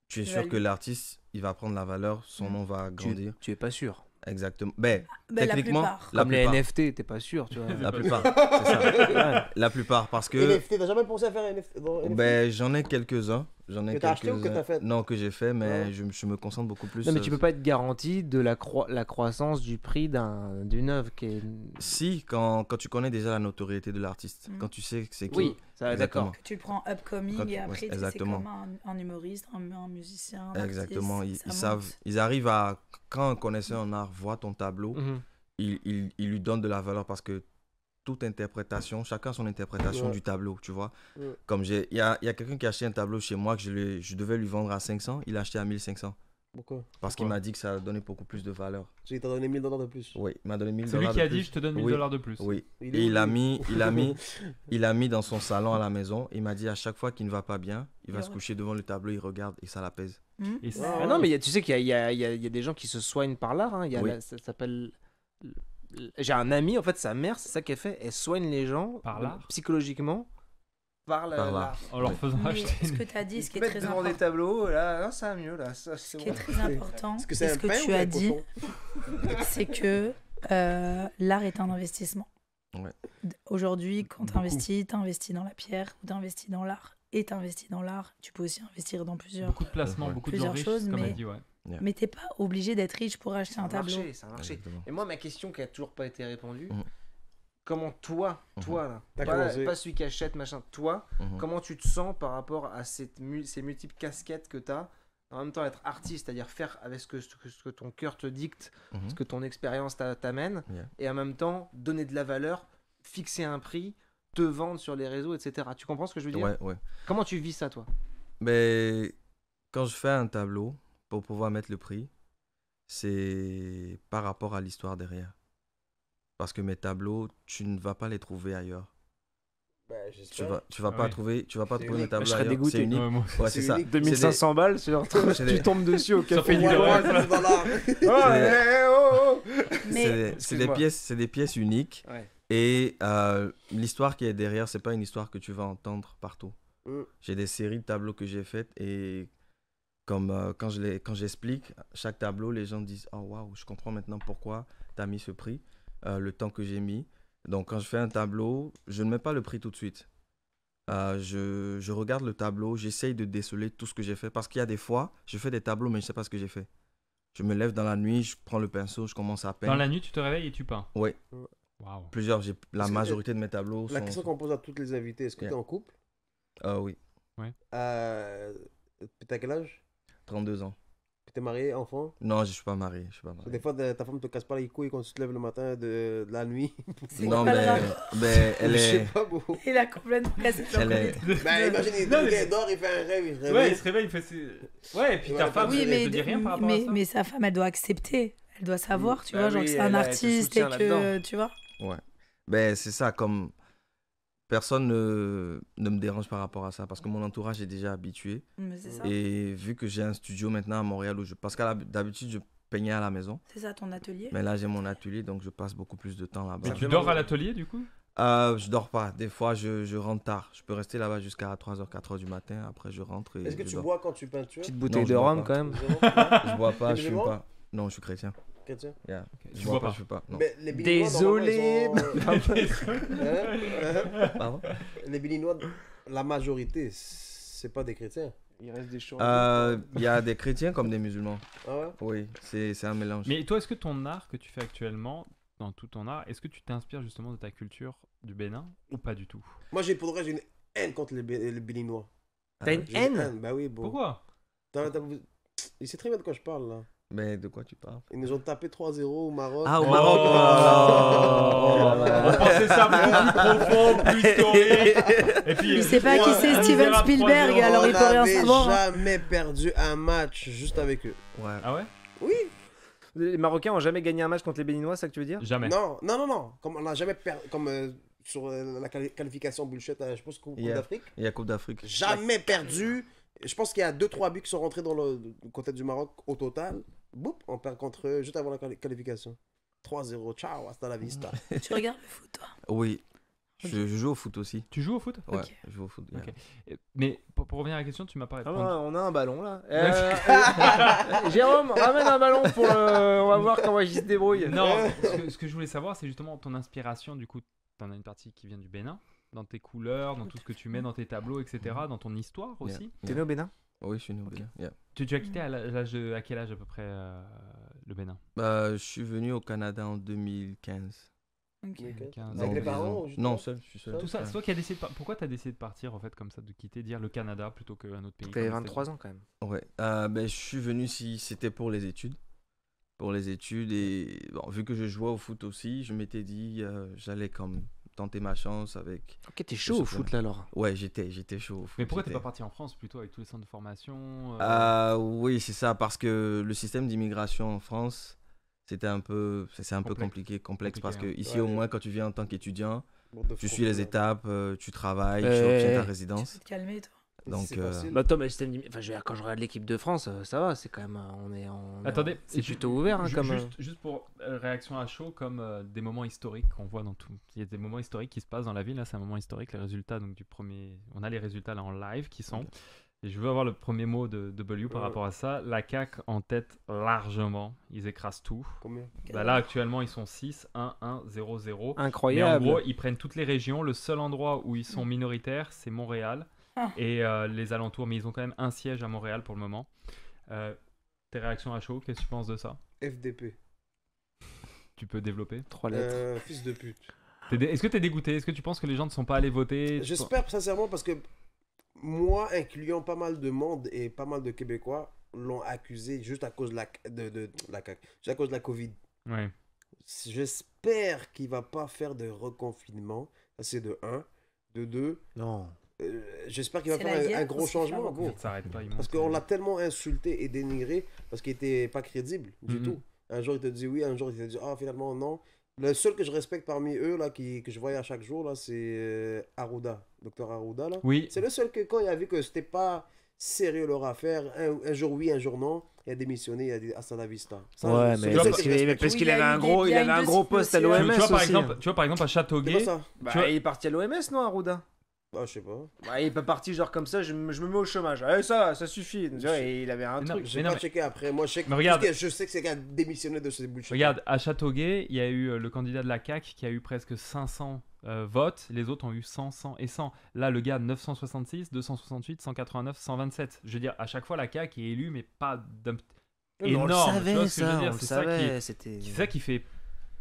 tu es sûr Value. que l'artiste, il va prendre la valeur, son nom va grandir. Tu es pas sûr. Exactement. Ben, Ben, la techniquement, plupart. la Comme les plupart. NFT, t'es pas sûr, tu vois. La plupart, c'est ça. Ouais. La plupart, parce que NFT, t'as jamais pensé à faire un NFT dans NFT? ben, j'en ai quelques-uns. Que t'as acheté ou que t'as fait? Non, que j'ai fait, mais Ouais. je me concentre beaucoup plus. Non mais tu peux pas être garanti de la croissance du prix d'une œuvre qui est. Si, quand tu connais déjà la notoriété de l'artiste, Mm. quand tu sais que c'est qui. Oui, ça Exactement. d'accord. Que tu le prends upcoming Quand- et après ouais, tu sais, c'est exactement. comme un humoriste, un musicien. un Exactement. artiste, Ils ça savent, monte. ils arrivent à. Quand un connaisseur en art voit ton tableau, Mhm. il lui donne de la valeur parce que toute interprétation, chacun a son interprétation Ouais. du tableau, tu vois. Ouais. Comme il y a quelqu'un qui a acheté un tableau chez moi que je devais lui vendre à 500, il a acheté à 1500 Pourquoi? parce qu'il Pourquoi m'a dit que ça donnait beaucoup plus de valeur. Il t'a donné $1000 de plus. Oui, il m'a donné 1000 C'est lui dollars qui de a dit plus. je te donne Oui. $1000 de plus. Oui. Il est Et où, il a lui? mis dans son salon à la maison. Il m'a dit à chaque fois qu'il ne va pas bien, il va Il se re- coucher devant le tableau, il regarde et ça l'apaise. Et c'est- Ah, Ah non mais tu sais qu'il y a des gens qui se soignent par l'art. Hein. Il y a Oui. ça s'appelle. J'ai un ami en fait, sa mère, c'est ça qu'elle fait. Elle soigne les gens Par l'art psychologiquement par Par l'art. l'art. en leur faisant Mais acheter. ce que tu as dit, Ils ce se qui est mettent très devant des important, tableaux, là, ça va mieux, là, ça, ce c'est qui est bon. très important, Est-ce que et c'est ce un que pain tu ou as un dit, cochon? c'est que l'art est un investissement. Ouais. Aujourd'hui, quand tu Beaucoup. investis, tu investis dans la pierre ou tu investis dans l'art. Et tu investis dans l'art, tu peux aussi investir dans plusieurs. Beaucoup de placements, Ouais. beaucoup de Plusieurs gens riches, choses, comme mais- elle dit, ouais. Mais t'es pas obligé d'être riche pour acheter C'est un un tableau. marché, c'est un marché. Exactement. Et moi, ma question qui a toujours pas été répondue, Mhm. comment toi là, T'as pas, commencé. pas celui qui achète, machin, toi, Mhm. comment tu te sens par rapport à ces multiples casquettes que tu as, en même temps être artiste, c'est-à-dire faire avec ce que ton cœur te dicte, Mhm. ce que ton expérience t'amène, Yeah. et en même temps donner de la valeur, fixer un prix, te vendre sur les réseaux, etc. Tu comprends ce que je veux dire? Ouais, ouais. Comment tu vis ça, toi? Mais quand je fais un tableau, pour pouvoir mettre le prix, c'est par rapport à l'histoire derrière. Parce que mes tableaux, tu ne vas pas les trouver ailleurs. Ben, Tu j'espère. vas Ah pas oui. trouver, tu vas pas C'est trouver mes unique. tableaux Je serais ailleurs. dégoûté. C'est unique. Ouais, moi aussi. Ouais, c'est C'est ça. unique. 2500 balles, sur... C'est des- tu tombes dessus au Ça café fait du du roi. roi. $1000. Mais C'est des pièces uniques. Ouais. Et l'histoire qui est derrière, c'est pas une histoire que tu vas entendre partout. Mm. J'ai des séries de tableaux que j'ai faites et comme quand j'explique chaque tableau, les gens disent oh waouh, je comprends maintenant pourquoi tu as mis ce prix, le temps que j'ai mis. Donc quand je fais un tableau, je ne mets pas le prix tout de suite. Je regarde le tableau, j'essaye de déceler tout ce que j'ai fait parce qu'il y a des fois, je fais des tableaux mais je sais pas ce que j'ai fait. Je me lève dans la nuit, je prends le pinceau, je commence à Dans peindre. la nuit, tu te réveilles et tu peins. Oui, Waouh. plusieurs. La Parce que, majorité de mes tableaux La sont. question qu'on pose à toutes les invités, est-ce que Yeah. t'es en couple? Oui, T'as quel âge? 32 ans. T'es marié, enfant? Non, je suis pas marié. Je suis pas marié. Des fois, ta femme te casse pas les couilles quand tu te lèves le matin de la nuit. Non, pas mais, grave. elle Je sais est. pas, beau. Il a complètement cassé son Elle est- Covid. Ben, imagine, Non, le mais- gars dort, il fait un rêve, il se Ouais, réveille. il se réveille, il fait ses... Ouais, et puis ta Ouais, femme, oui, elle Oui, te dit rien par rapport à ça. mais sa femme, elle doit accepter. Elle doit savoir, tu Bah vois, genre oui, que c'est un elle te artiste et soutient que, là-dedans. tu vois. Ouais. Ben, c'est ça, comme personne ne me dérange par rapport à ça parce que mon entourage est déjà habitué. Mais c'est ça. Et vu que j'ai un studio maintenant à Montréal où parce que d'habitude, je peignais à la maison. C'est ça ton atelier. Mais là, j'ai mon atelier, donc je passe beaucoup plus de temps là-bas. Mais tu dors à l'atelier, du coup? Je dors pas. Des fois, je rentre tard. Je peux rester là-bas jusqu'à 3h, 4h du matin. Après, je rentre et Est-ce que je tu dors. bois quand tu peintures? Petite bouteille je de bois rhum pas. quand même. Je bois pas, T'es je fume musulman? pas. Non, je suis chrétien. Chrétien? Yeah. Tu Je bois bois pas. je fume pas. Non. Mais les Béninois, Désolé. normalement, ils sont- Pardon? Les Béninois, la majorité, c'est pas des chrétiens. Il reste des choses. Il y a des chrétiens comme des musulmans. Ah ouais? Oui, c'est un mélange. Mais toi, est-ce que ton art que tu fais actuellement, dans tout ton art, est-ce que tu t'inspires justement de ta culture du Bénin ou pas du tout? Moi, pour de vrai, j'ai une haine contre les Béninois. T'as une J'ai haine? Bah oui, bon. Pourquoi? Il sait très bien de quoi je parle, là. Mais de quoi tu parles? Ils nous ont tapé 3-0 au Maroc. Ah, au Oh. Maroc. On pensait ça beaucoup plus profond, plus historique. Et puis, Il sait pas qui c'est un Steven misérable Spielberg, 3-0. alors il peut rien On n'avait savoir. jamais perdu un match juste avec eux. Ouais. Ah ouais? Oui. Les Marocains ont jamais gagné un match contre les Béninois, c'est ça que tu veux dire? Jamais. Non. Comme on n'a jamais perdu, comme sur la qualification bullshit, je pense Coupe Yeah. d'Afrique. Il y a Coupe d'Afrique. Jamais perdu. Je pense qu'il y a 2-3 buts qui sont rentrés dans le côté du Maroc au total. Boum, on perd contre eux juste avant la qualification. 3-0, ciao, hasta la vista. Tu regardes le foot, toi. Oui. Je joue au foot aussi. Tu joues au foot? Ouais, Ok. je joue au foot. yeah. Ok. Mais pour revenir à la question, tu m'as pas Ah, répondu. on a un ballon là. Jérôme, ramène un ballon pour on va voir comment il se débrouille. Non, ce que je voulais savoir, c'est justement ton inspiration. Du coup, t'en as une partie qui vient du Bénin, dans tes couleurs, dans tout ce que tu mets dans tes tableaux, etc., dans ton histoire Yeah. aussi. T'es né au Bénin? Oui, je suis né au Bénin. Yeah. Tu as quitté à quel âge à peu près le Bénin? Je suis venu au Canada en 2015. Ok. 15 Avec ans. les parents ou juste Non, toi? seul, je suis seul. Tout ça, c'est toi qui as décidé pourquoi tu as décidé de partir en fait comme ça, de quitter, dire le Canada plutôt qu'un autre pays? T'avais comme les 23 ans quand même. Ouais. Je suis venu si c'était pour les études. Pour les études et bon, vu que je jouais au foot aussi, je m'étais dit j'allais comme tenter ma chance avec. Ok, t'es chaud au foot là alors. Ouais, j'étais chaud au foot. Mais pourquoi t'es j'étais- pas parti en France plutôt avec tous les centres de formation Oui, c'est ça, parce que le système d'immigration en France, c'est un peu complexe parce que Compliqué, ici Ouais, au ouais. moins quand tu viens en tant qu'étudiant, Bande de tu fous, suis les là. étapes, tu travailles, tu Ouais. obtiens ta Tu résidence. peux te calmer, toi. Donc, C'est facile. Bah Tom, le système enfin, je veux dire, quand je regarde l'équipe de France, ça va, c'est quand même, Attendez, c'est plutôt ouvert hein, comme. Juste pour réaction à chaud, comme des moments historiques qu'on voit dans tout. Il y a des moments historiques qui se passent dans la ville. Là, c'est un moment historique. Les résultats donc du premier. On a les résultats là en live qui sont. Et je veux avoir le premier mot de W par rapport à ça. La CAQ en tête largement. Ils écrasent tout. Combien? Bah là, actuellement, ils sont 6, 1, 1, 0, 0. Mais en Incroyable. gros, ils prennent toutes les régions. Le seul endroit où ils sont minoritaires, c'est Montréal. Ah. Et les alentours. Mais ils ont quand même un siège à Montréal pour le moment. Tes réactions à chaud, qu'est-ce que tu penses de ça? FDP. Tu peux développer? 3 lettres. Fils de pute. Est-ce que t'es dégoûté? Est-ce que tu penses que les gens ne sont pas allés voter? J'espère sincèrement parce que moi, incluant pas mal de monde et pas mal de Québécois, l'ont accusé juste à cause de la CAQ, juste à cause de la Covid. Ouais. J'espère qu'il va pas faire de reconfinement. Ça, c'est de 1. De 2, Non. j'espère qu'il va C'est la faire guerre un gros aussi, changement. frérot. Gros. Ça s'arrête pas. Parce qu'on l'a tellement insulté et dénigré parce qu'il était pas crédible du Mhm. tout. Un jour, il te dit oui, un jour, il te dit ah, finalement, non. Le seul que je respecte parmi eux, là, que je voyais à chaque jour, là, c'est Arruda, docteur Arruda, là. Oui. C'est le seul que quand il a vu que c'était pas sérieux leur affaire, un jour oui, un jour non, il a démissionné, il a dit hasta la vista. Ça, Ouais, c'est mais le seul parce que qu'il je avait, respecte. parce Oui, qu'il il y a avait eu un gros, des- il il y a avait eu un deux gros cycles poste à aussi, hein. l'OMS Tu vois, aussi. tu vois, par exemple, à C'est Châteauguay. pas ça. Bah, tu vois- il est parti à l'OMS, non, Arruda? Ah, je sais pas. Bah, il est pas parti genre comme ça, je me mets au chômage. Allez, ça suffit. Tu vois, et il avait un Mais non, truc. J'ai non, pas mais- checké après. Moi, je sais Mais regarde. je sais que c'est qu'à démissionner de ce bullshit. Regarde, à Châteauguay, il y a eu le candidat de la CAQ qui a eu presque 500 votes. Les autres ont eu 100, 100 et 100. Là, le gars, 966, 268, 189, 127. Je veux dire, à chaque fois, la CAQ est élue, mais pas d'un... Mais on énorme. le Tu vois savait, ce que je veux ça, dire? on le C'est ça qui- savait. C'était. C'est ça qui fait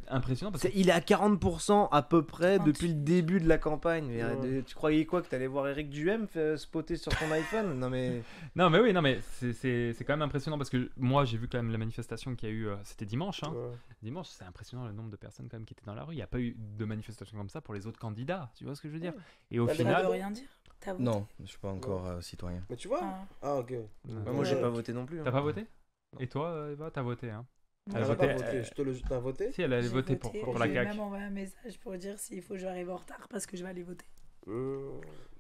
impressionnant parce que Il est à 40% à peu près 38. depuis le début de la campagne. Mais, Ouais. tu croyais quoi, que t'allais voir Eric Duhem spotter sur ton iPhone? Non mais non mais oui, non mais c'est quand même impressionnant parce que moi j'ai vu quand même la manifestation qu'il y a eu, c'était dimanche, hein. Ouais. Dimanche, c'est impressionnant le nombre de personnes quand même qui étaient dans la rue. Il n'y a pas eu de manifestation comme ça pour les autres candidats, tu vois ce que je veux dire? Et au Bah, Ça final, veut rien dire. T'as voté. Non, je suis pas encore citoyen. Mais tu vois? Ah. Ah, ok. moi j'ai Ouais. pas voté non plus. t'as hein. pas voté? Et toi, Eva, t'as voté, hein? Non, Elle Elle a a pas voté, voté. T'as voté? Si, elle allait j'ai voter pour voté. la J'ai CAQ. même envoyé un message pour dire s'il faut que j'arrive en retard parce que je vais aller voter.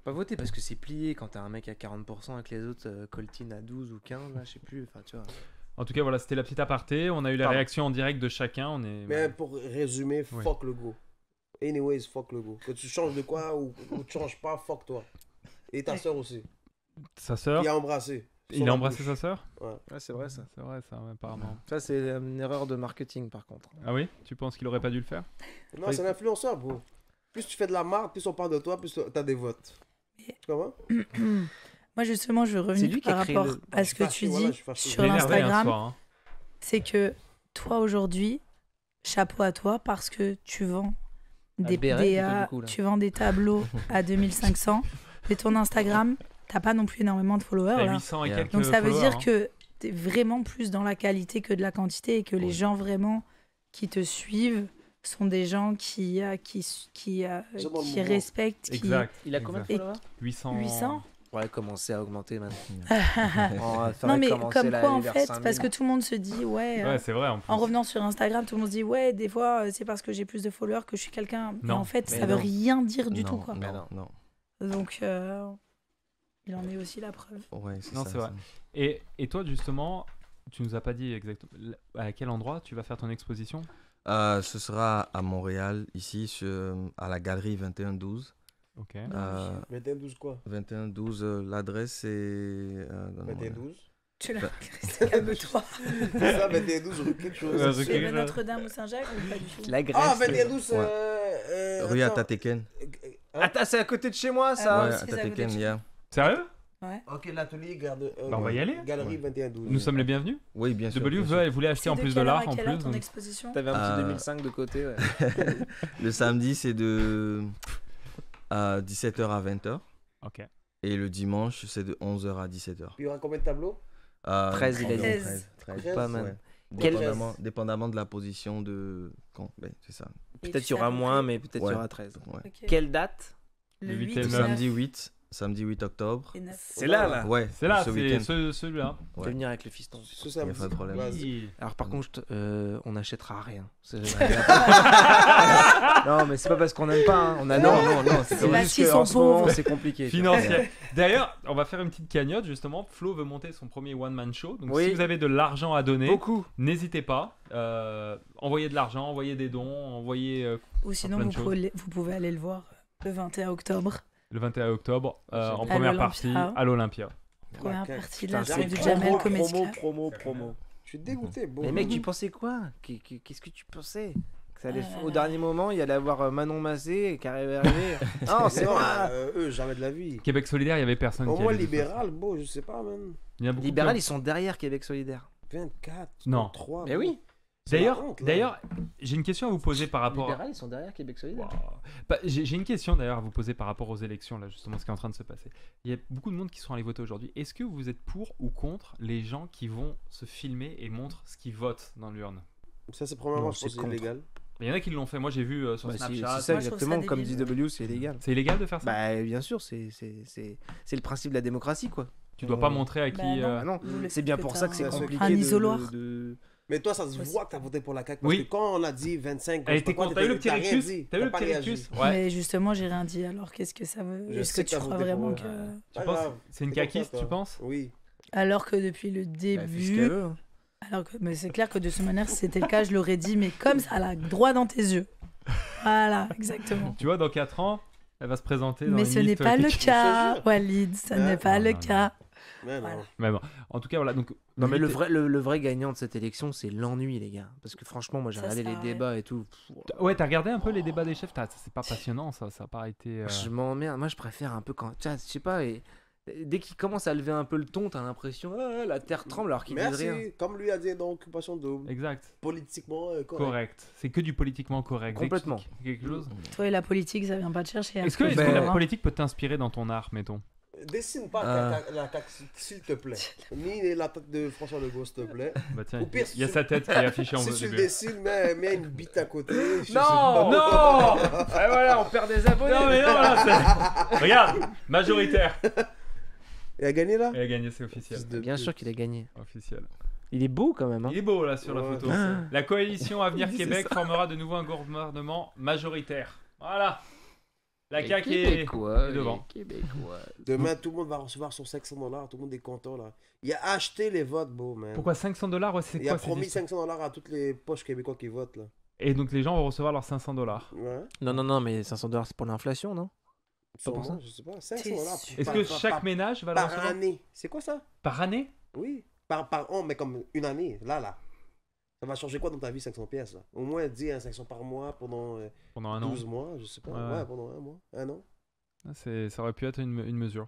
Pas voter parce que c'est plié quand t'as un mec à 40% et que les autres coltinent à 12 ou 15, là, je sais plus. Enfin, tu vois. En tout cas, voilà, c'était la petite aparté. On a eu la Pardon. réaction en direct de chacun. On est... Mais pour résumer, Oui. fuck le go. Anyways, fuck le go. Que tu changes de quoi ou tu changes pas, fuck toi. Et ta soeur aussi. Sa sœur, Qui a embrassé. il a embrassé sa sœur? Ouais, c'est vrai ça. C'est vrai, ça, ouais, apparemment. Ça, c'est une erreur de marketing par contre. Ah oui? Tu penses qu'il aurait pas dû le faire? Non, c'est un influenceur, bro. Plus tu fais de la marde, plus on parle de toi, plus t'as des votes. Mais- Tu comprends? Moi, justement, je veux C'est revenir lui qui a par créé rapport le- à ce que Je suis tu fâché, voilà, dis je suis fâché. sur Il est énervé, hein, ce l'Instagram. soir, hein. C'est que toi, aujourd'hui, chapeau à toi parce que tu vends des, béret, des, plutôt, du coup, là. tu vends des tableaux à 2500. Mais ton Instagram, t'as pas non plus énormément de followers. Il y a Là. 800 et Yeah. quelques Donc ça veut followers, dire hein. que t'es vraiment plus dans la qualité que de la quantité et que les Ouais. gens vraiment qui te suivent sont des gens qui dans le mouvement. respectent, qui... Exact. Il a combien de Et- followers? 800. 800. Ouais, commencer à augmenter maintenant. Non mais comme quoi en fait, parce que tout le monde se dit ouais, Ouais, c'est vrai. En plus. en revenant sur Instagram, tout le monde se dit ouais, des fois c'est parce que j'ai plus de followers que je suis quelqu'un. Mais Non. en fait, Mais ça veut non. rien dire du non, tout quoi. Mais Non, non. Donc il en est aussi la preuve. Ouais, c'est Non, ça, c'est vrai. Et toi, justement, tu nous as pas dit exactement à quel endroit tu vas faire ton exposition? Ce sera à Montréal, ici, à la galerie 2112. Ok. 21-12 quoi? 2112, l'adresse c'est. donne-moi- 21-12? Tu l'as calme-toi. C'est ça, 21-12 rue quelque chose. Ouais, C'est Ok, le je- Notre-Dame ou Saint-Jacques ou pas du tout? La Grèce. Ah, 21-12, Ouais. Rue attends. Atateken. Attends, c'est à côté de chez moi ça. Ah, Ouais, aussi, ça veut Atateken, dire- yeah. Sérieux? Ok, l'atelier garde. Bah, on va y aller. Galerie 21-12. Nous sommes les bienvenus. Oui, bien sûr. W bien sûr. elle voulait acheter C'est en de plus de quelle heure l'art à en quelle heure plus. ton donc- exposition? T'avais un petit Euh, 2005 de côté, ouais. Le samedi, c'est de 17h à 20h. Ok. Et le dimanche, c'est de 11h à 17h. Puis il y aura combien de tableaux? 13, il a dit. 13. 13. Pas mal. Ouais. Quel- Dépendamment de la position de. Ben, c'est ça. Et Peut-être tu il y aura sais à peu moins, près mais peut-être il y Ouais. aura 13. Ouais. Ok. Quelle date? Le Le 8 8 et et le le Samedi 8 octobre. et 9. C'est là, là. Ouais, C'est là, ce c'est week-end. celui-là. Tu vas Ouais. venir avec le fiston. Ce samedi. pas de problème. Vas-y. Alors par contre, on n'achètera rien. Non, mais c'est pas parce qu'on aime pas. hein. On a non, c'est C'est parce juste qu'ils que sont en ce moment pauvres. c'est compliqué. tu vois. Financière. D'ailleurs, on va faire une petite cagnotte justement. Flo veut monter son premier one-man show. Donc Oui. si vous avez de l'argent à donner, Beaucoup. n'hésitez pas. Envoyez de l'argent, envoyez des dons, envoyez Ou sinon, plein de vous pouvez aller le voir le 21 octobre. le 21 octobre en À première l'Olympia. partie à l'Olympia. Première Putain, partie de la c'est scène du promo, Jamel promo, Comedy Club. promo. Je suis dégoûté. Bon. Mais mec, tu pensais quoi? Qu'est-ce que tu pensais? Que ça allait Euh. au dernier moment, il allait avoir Manon Massé qui arrivait arriver. Non, c'est Non, moi. eux, jamais de la vie. Québec solidaire, il y avait personne Au qui moins allait de toute libéral, bon, je sais pas, man. façon. Il y a beaucoup Libéral, de- ils sont derrière Québec solidaire. 24, Non. 3. Mais oui. D'ailleurs, j'ai une question à vous poser par rapport. Libéral, ils sont derrière Québec solidaire. Wow. Bah, j'ai une question d'ailleurs à vous poser par rapport aux élections, là, justement, ce qui est en train de se passer. Il y a beaucoup de monde qui sont allés voter aujourd'hui. Est-ce que vous êtes pour ou contre les gens qui vont se filmer et montrent ce qu'ils votent dans l'urne? Ça, c'est premièrement, Non, je pense c'est que c'est contre. illégal. Il y en a qui l'ont fait. Moi, j'ai vu sur Bah, Snapchat. c'est ça Moi, je trouve exactement ça comme débile. DW, c'est illégal. C'est illégal de faire ça? Bah bien sûr, c'est le principe de la démocratie quoi. Tu dois pas montrer à qui. Bah non. Ah non, Vous le c'est bien faites pour que ça que c'est t'as compliqué un isoloir. de- Mais toi, ça se Ouais, voit que t'as voté pour la CAQ. Parce Oui. que quand on a dit 25, Elle je sais était pas quoi, contre. T'as eu le petit t'as rien rictus? dit, T'as eu le pas petit réagi. rictus? Ouais. Mais justement, j'ai rien dit. Alors, qu'est-ce que ça veut Je Est-ce que sais tu t'as crois voté pour vraiment eux. que. Tu Pas penses grave. c'est une C'est comme caquiste, ça, tu toi. penses? Oui. Alors que depuis le Bah, début. fais ce qu'elle veut, hein. Alors que, mais c'est clair que de cette manière, si c'était le cas, je l'aurais dit, mais comme ça, là, droit dans tes yeux. Voilà, exactement. Tu vois, dans 4 ans, elle va se présenter dans Mais une ce n'est liste pas le qui- cas, Je te jure. Walid, ce n'est pas non, le non, cas. Mais non. Voilà. Mais bon, en tout cas, voilà. Donc, Non mais l'idée- le vrai gagnant de cette élection, c'est l'ennui les gars. Parce que franchement, moi j'ai Ça regardé sert les à rien. débats et tout. Ouais, t'as regardé un peu les débats des chefs? C'est pas passionnant, ça. Ça a pas été. Je m'emmerde. Moi je préfère un peu quand. Tu vois, je sais pas. Et Dès qu'il commence à lever un peu le ton, t'as l'impression la terre tremble alors qu'il dit rien. Merci. Comme lui a dit dans Occupation Double. Exact. Politiquement correct. Correct. C'est que du politiquement correct. Complètement. Quelque chose. Toi et la politique, ça vient pas te chercher. Est-ce que Ben- la politique peut t'inspirer dans ton art, mettons? Dessine pas la CAQ, s'il te plaît. Ni la tête de François Legault, s'il te plaît. Bah tiens, Au pire, il y a sa tête qui est affichée en Si haut tu le début. dessines, mets une bite à côté. je sais Non, pas. non Ah, voilà, on perd des abonnés. Non mais non, là, c'est... Regarde, majoritaire. Il a gagné là Elle a gagné, c'est officiel. Fils de Bien pute. sûr qu'il a gagné. Officiel. Il est beau quand même. Hein. Il est beau là sur la Ouais, photo. je sais. La coalition Avenir C'est Québec formera de nouveau un gouvernement majoritaire. Voilà. La Les CAQ est Québécois, est devant. les Québécois. Demain, tout le monde va recevoir son $500. Tout le monde est content là. Il a acheté les votes, beau, man. Pourquoi $500? Ouais, c'est Il quoi a cette promis histoire $500 à toutes les poches québécois qui votent là. Et donc les gens vont recevoir leurs $500. Ouais. Non, mais $500 c'est pour l'inflation, non? Sûrement, ça je sais pas. T'es $500. sûr? Est-ce que chaque ménage va le par recevoir année. C'est quoi ça? par année? Oui. Par an, mais comme une année. Là. Ça va changer quoi dans ta vie, 500 pièces là? Au moins, dis 500 par mois pendant Pendant un an. 12 mois, je sais pas. Ouais. Ouais, pendant un mois. Un an. Ah, ça aurait pu être une mesure.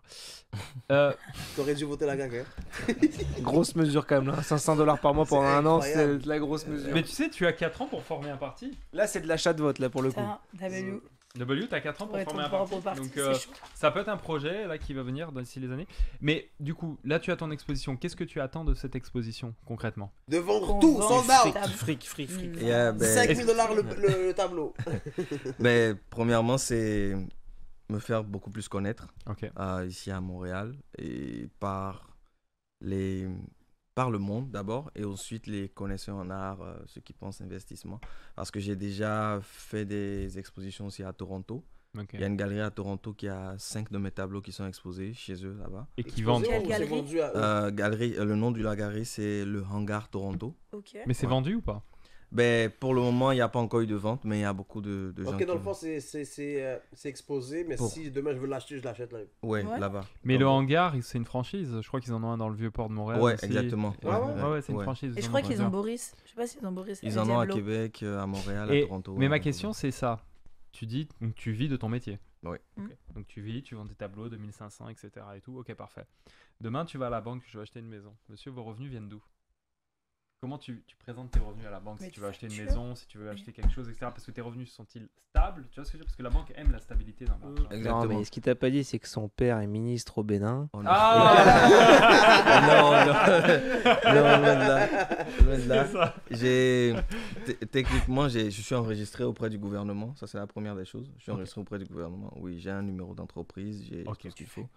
T'aurais dû voter la gague, hein? Grosse mesure quand même là. $500 par mois pendant C'est un an, incroyable. c'est de la grosse mesure. Mais tu sais, tu as 4 ans pour former un parti. Là, c'est de l'achat de vote là pour le coup. Ça, W. W, tu as 4 ans pour Ouais, former ton un propre parti. parti, Donc c'est chaud. ça peut être un projet là qui va venir d'ici les années. Mais du coup, là tu as ton exposition. Qu'est-ce que tu attends de cette exposition concrètement? De vendre Qu'on tout, vend sold out! table. Fric. Mm. Yeah, ben, 5000 $ le tableau. ben, premièrement, c'est me faire beaucoup plus connaître Ok. ici à Montréal et par le monde d'abord et ensuite les connaisseurs en art, ceux qui pensent investissement. Parce que j'ai déjà fait des expositions aussi à Toronto. Ok. Il y a une galerie à Toronto qui a 5 de mes tableaux qui sont exposés chez eux là-bas. Et qui vendent. Quelle C'est galerie vendu à eux. Le nom de la galerie, c'est le Hangar Toronto. Ok. Mais c'est Ouais. vendu ou pas? Ben, pour le moment, il n'y a pas encore eu de vente, mais il y a beaucoup de gens Ok, qui... dans le fond, c'est exposé, mais Pour- si demain je veux l'acheter, je l'achète là. Ouais, Ouais. là-bas. Mais Donc, le hangar, c'est une franchise. Je crois qu'ils en ont un dans le vieux port de Montréal. Ouais, aussi. exactement. Ouais, c'est une Ouais. franchise. Et ils je en crois ont qu'ils ont plusieurs. Boris. Je sais pas s'ils ont Boris. Ils et en ont à Diablo. Québec, à Montréal, Et- à Toronto. Mais ma ouais. question c'est ça. Tu dis, donc tu vis de ton métier. Oui. Ok. Donc tu vis, tu vends des tableaux de 1500, etc. et tout. Ok, parfait. Demain, tu vas à la banque, je veux acheter une maison. Monsieur, vos revenus viennent d'où? Comment tu présentes tes revenus à la banque Mais si tu tu veux acheter une factures. maison, si tu veux acheter quelque chose, etc. Parce que tes revenus sont-ils stables? Tu vois ce que je veux dire? Parce que la banque aime la stabilité dans l'argent. Exactement. Non, mais ce qu'il t'a pas dit, c'est que son père est ministre au Bénin. Oh, non. Ah non, loin de là. Loin de là. C'est ça. Techniquement, je suis enregistré auprès du gouvernement. Ça, c'est la première des choses. Je suis enregistré auprès du gouvernement. Oui, j'ai un numéro d'entreprise, j'ai Ok. tout ce qu'il faut.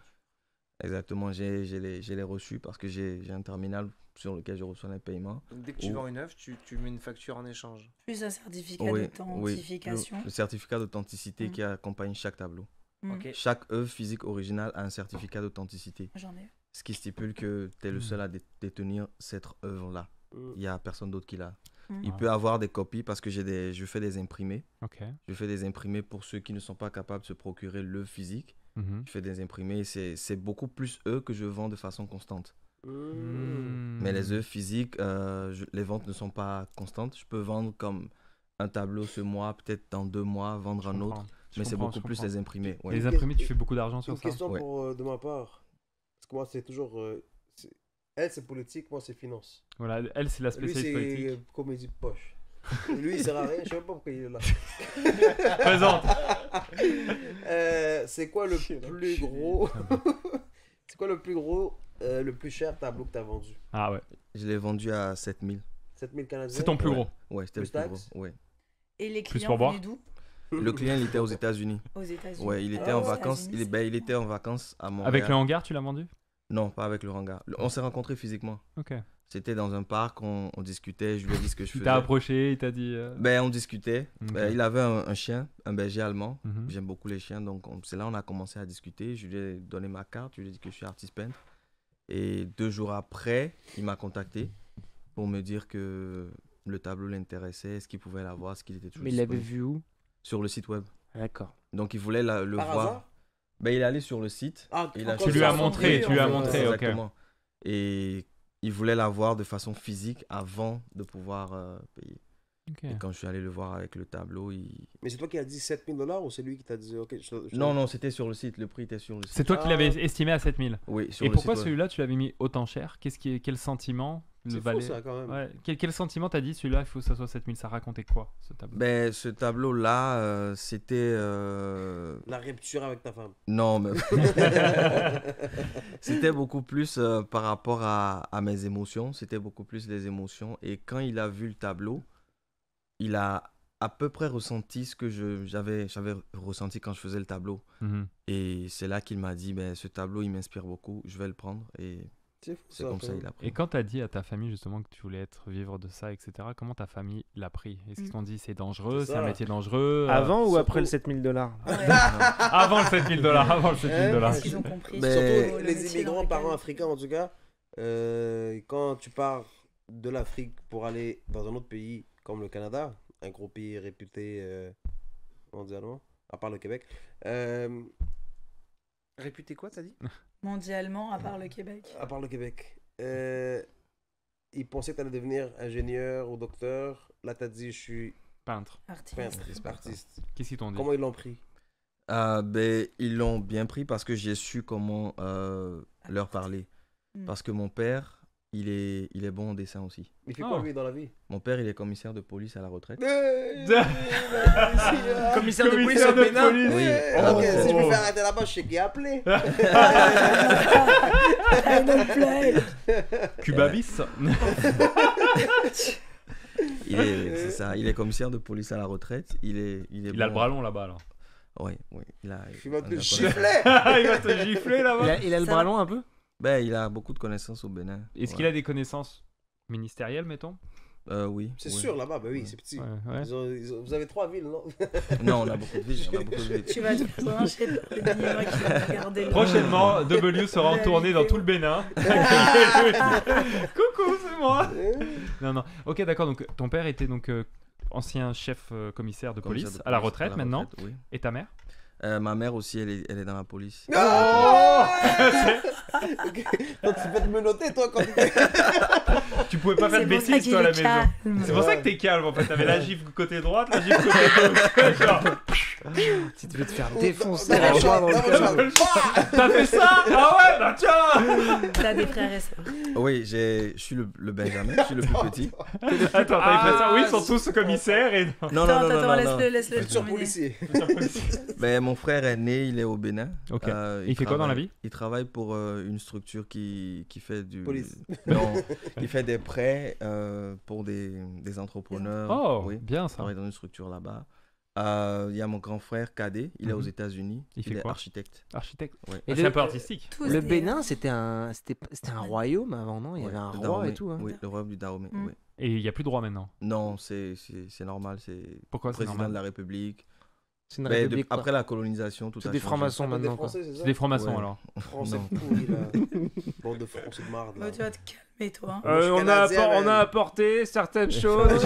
Exactement, j'ai les reçus parce que j'ai un terminal sur lequel je reçois les paiements. Dès que tu Ou- vends une œuvre, tu mets une facture en échange. Plus un certificat Oui, d'authentification. le certificat d'authenticité Mm. qui accompagne chaque tableau. Mm. Ok. Chaque œuvre physique originale a un certificat d'authenticité, J'en ai. ce qui stipule que tu es le seul à détenir cette œuvre-là. Il n'y a personne d'autre qui l'a. Mm. Il peut avoir des copies parce que je fais des imprimés. Ok. Je fais des imprimés pour ceux qui ne sont pas capables de se procurer l'œuvre physique. Mhm. Je fais des imprimés. C'est beaucoup plus eux que je vends de façon constante. Hmm. Mais les œuvres physiques, les ventes ne sont pas constantes. Je peux vendre comme un tableau ce mois, peut-être dans 2 mois, vendre Je un comprends. autre. Je Mais c'est comprends, beaucoup je plus comprends. les imprimés. ouais. Les imprimés, tu fais beaucoup d'argent sur Une ça. question Ouais. de ma part. Parce que moi, c'est toujours. Elle, c'est politique, moi, c'est finance. Voilà, elle, c'est la Lui, spécialiste c'est politique. comédie de poche. Lui, il sert à rien. Je sais même pas pourquoi il est là. Présente. C'est quoi le plus gros. C'est quoi le plus gros, le plus cher tableau que tu as vendu? Ah ouais. Je l'ai vendu à 7000. 7000 Canadiens? C'est ton plus Ouais. gros. Ouais, c'était le Plus plus taxes? gros. Ouais. Et les Plus clients pour boire. venaient d'où? Le client, il était aux États-Unis. Aux États-Unis. Ouais, il était Ah, en aux vacances. États-Unis, Il était en vacances à Montréal. Avec le hangar, tu l'as vendu? Non, pas avec le hangar. On s'est rencontrés physiquement. Ok. C'était dans un parc, on discutait, je lui ai dit ce que je Il faisais. t'a approché, il t'a dit. Ben, on discutait. Ok. Ben, il avait un chien, un berger allemand. Mhm. J'aime beaucoup les chiens, donc c'est là on a commencé à discuter. Je lui ai donné ma carte, je lui ai dit que je suis artiste peintre. Et 2 jours après, il m'a contacté pour me dire que le tableau l'intéressait, est-ce qu'il pouvait l'avoir, est-ce qu'il était toujours Mais il l'avait disponible. vu où? Sur le site web. D'accord. Donc il voulait le Par voir. hasard? Ben, il est allé sur le site. Ah, Il a- encore Tu lui ça, as son montré, prix, tu lui as en fait. montré, ok. Exactement. Et il voulait la voir de façon physique avant de pouvoir payer. Ok. Et quand je suis allé le voir avec le tableau, Mais c'est toi qui as dit 7 000 $ ou c'est lui qui t'a dit ok, Non, c'était sur le site. Le prix était sur le site. C'est toi qui Ah. l'avais estimé à 7000. Oui, sur Et le pourquoi site. Ouais. celui-là, tu l'avais mis autant cher? Quel sentiment le C'est fou valait? ça quand même. Ouais. Quel sentiment t'as dit celui-là, il faut que ça soit 7000? Ça racontait quoi, ce tableau? Ben, ce tableau-là, c'était... La rupture avec ta femme. Non, mais... C'était beaucoup plus par rapport à mes émotions. C'était beaucoup plus les émotions. Et quand il a vu le tableau, il a à peu près ressenti ce que j'avais ressenti quand je faisais le tableau. Mhm. Et c'est là qu'il m'a dit, ben, ce tableau, il m'inspire beaucoup, je vais le prendre. Et C'est fou c'est ça. comme ça quand il a même. pris. Et quand t'as dit à ta famille justement que tu voulais vivre de ça, etc., comment ta famille l'a pris? Est-ce qu'ils t'ont dit c'est dangereux, C'est c'est un ça. métier dangereux? Avant ou surtout- après le 7000 $? Ouais. Avant le 7000 $, avant le 7000 $. Parce qu'ils ont compris. Mais- Surtout le les métier immigrants dans lequel- parents africains en tout cas, quand tu pars de l'Afrique pour aller dans un autre pays comme le Canada, un gros pays réputé mondialement, à part le Québec, Réputé quoi, t'as dit? Mondialement, à part le Québec. à part le Québec, ils pensaient que tu allais devenir ingénieur ou docteur. Là, tu as dit je suis Peintre. Artiste. peintre, artiste. Qu'est-ce qu'ils t'ont dit? Comment ils l'ont pris? Ben, ils l'ont bien pris parce que j'ai su comment leur parler. Mm. Parce que mon père, il est bon en dessin aussi. Il fait quoi Oh. lui dans la vie? Mon père, il est commissaire de police à la retraite. Commissaire de police Commissaire au de Bénin. police. Oui. Ok, Oh. si je me fais arrêter là-bas, je sais qui appeler. I don't play. Cubabis. C'est ça, il est commissaire de police à la retraite. Il Il a le bras long là-bas alors. Oui, il a. Il va te on a- gifler. Il va te gifler là-bas. Il a le Ça bras va. long un peu? Ben, il a beaucoup de connaissances au Bénin. Est-ce qu'il a des connaissances ministérielles, mettons? Oui. C'est oui. sûr là-bas, bah oui, c'est petit. Ouais, ouais. Vous avez 3 villes, non? Non, on a beaucoup de villes. On a beaucoup de villes. Tu vas te brancher le Béninois qui va regarder le- Prochainement, W sera en tournée dans tout le Bénin. Coucou, c'est moi. Non, non. Ok, d'accord. Donc, ton père était donc ancien chef commissaire de Commissaire police de à la police retraite maintenant. retraite, oui. Et ta mère? Ma mère aussi, elle est dans la police. Ok. Donc tu peux te menotter, toi, quand tu Tu pouvais pas faire de C'est pour ça bêtises qu'il toi à la est maison. calme. C'est pour ça que t'es calme en fait. T'avais la gifle côté droite, la gifle côté gauche. Genre, Si tu veux te faire défoncer Dans la mon joie dans champ, le dans mon cœur. champ. t'as fait ça? Ah ouais, bah tiens. T'as des frères et sœurs. Oui, je suis le Benjamin, je suis le plus petit. Attends, t'avais fait ça? Oui, ils sont tous commissaires et. Non, Attends, laisse-le Futur terminer. policier. Ben, mon frère est né, il est au Bénin. Ok. Il fait quoi dans la vie? Il travaille pour une structure qui fait du... Police. Non, il fait des prêts pour des entrepreneurs. Oh, Oui, bien il ça. travaille dans une structure là-bas. Il y a mon grand frère cadet, il est aux Mhm. États-Unis. Il fait est quoi? architecte. Architecte. Ouais. Et C'est le- un peu artistique. Tous Le des- Bénin, c'était un royaume avant, non? Il y Ouais, avait un le roi Dahomey. et tout. Hein. Oui, le royaume du Dahomey. Mm. Oui. Et il n'y a plus de droit maintenant. Non, c'est normal, c'est Pourquoi c'est président normal? de la République. C'est une Ben, république. quoi. après la colonisation, tout C'est a des changé. francs-maçons Des maintenant. Quoi. Français, c'est ça? C'est des francs-maçons Ouais. alors. Français Non. pourris, là. Bande de Français de marde, là. Oh, tu vas te calmer, toi. hein. Moi, je suis canadien, on a man. apporté certaines choses.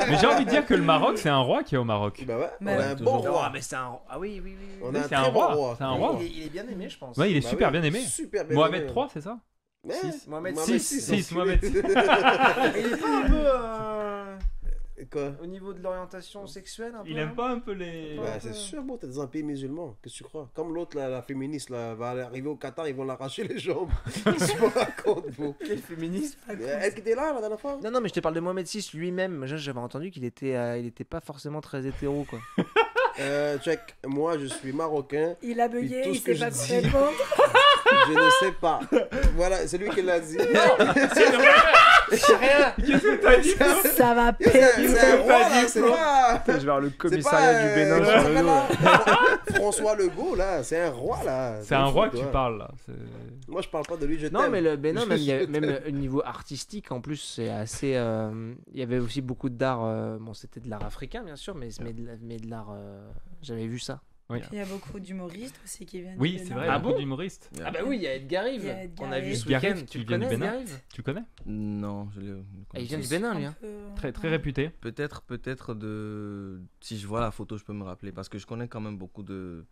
Mais j'ai envie de dire que le Maroc, c'est un roi qui est au Maroc. Bah ouais, Bah on a ouais, un toujours. bon roi. mais c'est un. Ah oui, oui, oui. On Oui, a un c'est un très bon roi. roi. C'est un roi. Il est bien aimé, je pense. Ouais, il est Bah super oui, bien aimé. Super bien Mohamed aimé. III, c'est ça? Ouais. Mohamed Mohamed VI. VI. 6, Mohamed 6. Il est pas un peu Quoi? au niveau de l'orientation sexuelle un peu. Il aime pas un peu les. Bah, c'est sûr, bon, t'es dans un pays musulman. Qu'est-ce que tu crois? Comme l'autre, là, la féministe, là, va arriver au Qatar, ils vont l'arracher les jambes. Qu'est-ce que tu me racontes, vous? Quel féministe. Est-ce que t'es là, la dernière fois? Non, non, mais je te parle de Mohamed VI lui-même. Moi, j'avais entendu qu'il était, il était pas forcément très hétéro, quoi. Check. Moi, je suis marocain. Il a Puis bugué, tout il ce que sait pas je quoi dis- répondre. Je ne sais pas. Voilà, c'est lui qui l'a dit. C'est rien. Qu'est-ce que t'as dit? Ça va C'est péter. un roi, là, c'est pas... Je vais voir le C'est commissariat pas, du Bénin comment sur ça le s'appelle, dos. là François Legault, là, c'est un roi, là. C'est un roi que toi. tu parles là. C'est- Moi, je parle pas de lui, je Non, t'aime. mais le Bénin, même, il y a- Je même t'aime. au niveau artistique, en plus, c'est assez. Il y avait aussi beaucoup d'art. Bon, c'était de l'art africain, bien sûr, mais de l'art. J'avais vu ça. Il y a beaucoup d'humoristes aussi qui viennent. Oui, du c'est Bénin. vrai, Ah beaucoup bon d'humoristes. Ah bah oui, il y a Edgar Rive Il y a Edgar qu'on a vu Rive. ce Edgar week-end. Rive Tu qui le vient du connais, Bénin. Edgar Rive Tu connais? Non, je le Ah, il vient du connais. Bénin, lui. Un Hein. peu- Très, très réputé. Peut-être de... Si je vois la photo, je peux me rappeler. Parce que je connais quand même beaucoup de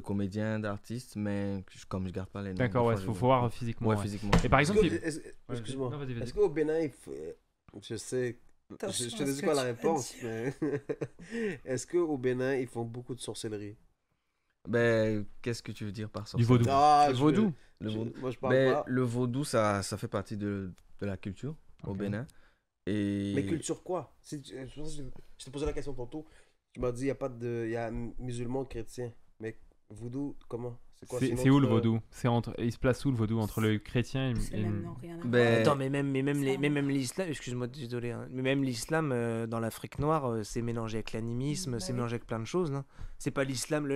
comédiens, d'artistes, mais comme je garde pas les noms. D'accord, des ouais, fois, faut je- voir physiquement. Ouais, ouais. physiquement. Et par exemple, Est-ce que- Excuse-moi. Non, vas-y, vas-y. Est-ce qu'au Bénin, je sais Je te dis quoi la réponse, mais est-ce qu'au Bénin, ils font beaucoup de sorcellerie? Ben, qu'est-ce que tu veux dire par ça? Du vaudou. Le vaudou. Moi, je parle Ben, pas. le vaudou, ça fait partie de la culture au Ok. Bénin. Et... Mais culture quoi? Je t'ai posé la question tantôt. Tu m'as dit, il y a musulmans, chrétiens. Mais voodoo, comment? C'est quoi? C'est où le vaudou? Il se place où le vaudou entre le chrétien C'est et... même non, rien à voir. Ben, Attends, mais même Ça- l'islam, excuse-moi, désolé, hein, mais même l'islam dans l'Afrique noire, c'est mélangé avec l'animisme, Bah c'est oui. mélangé avec plein de choses. Non, c'est pas l'islam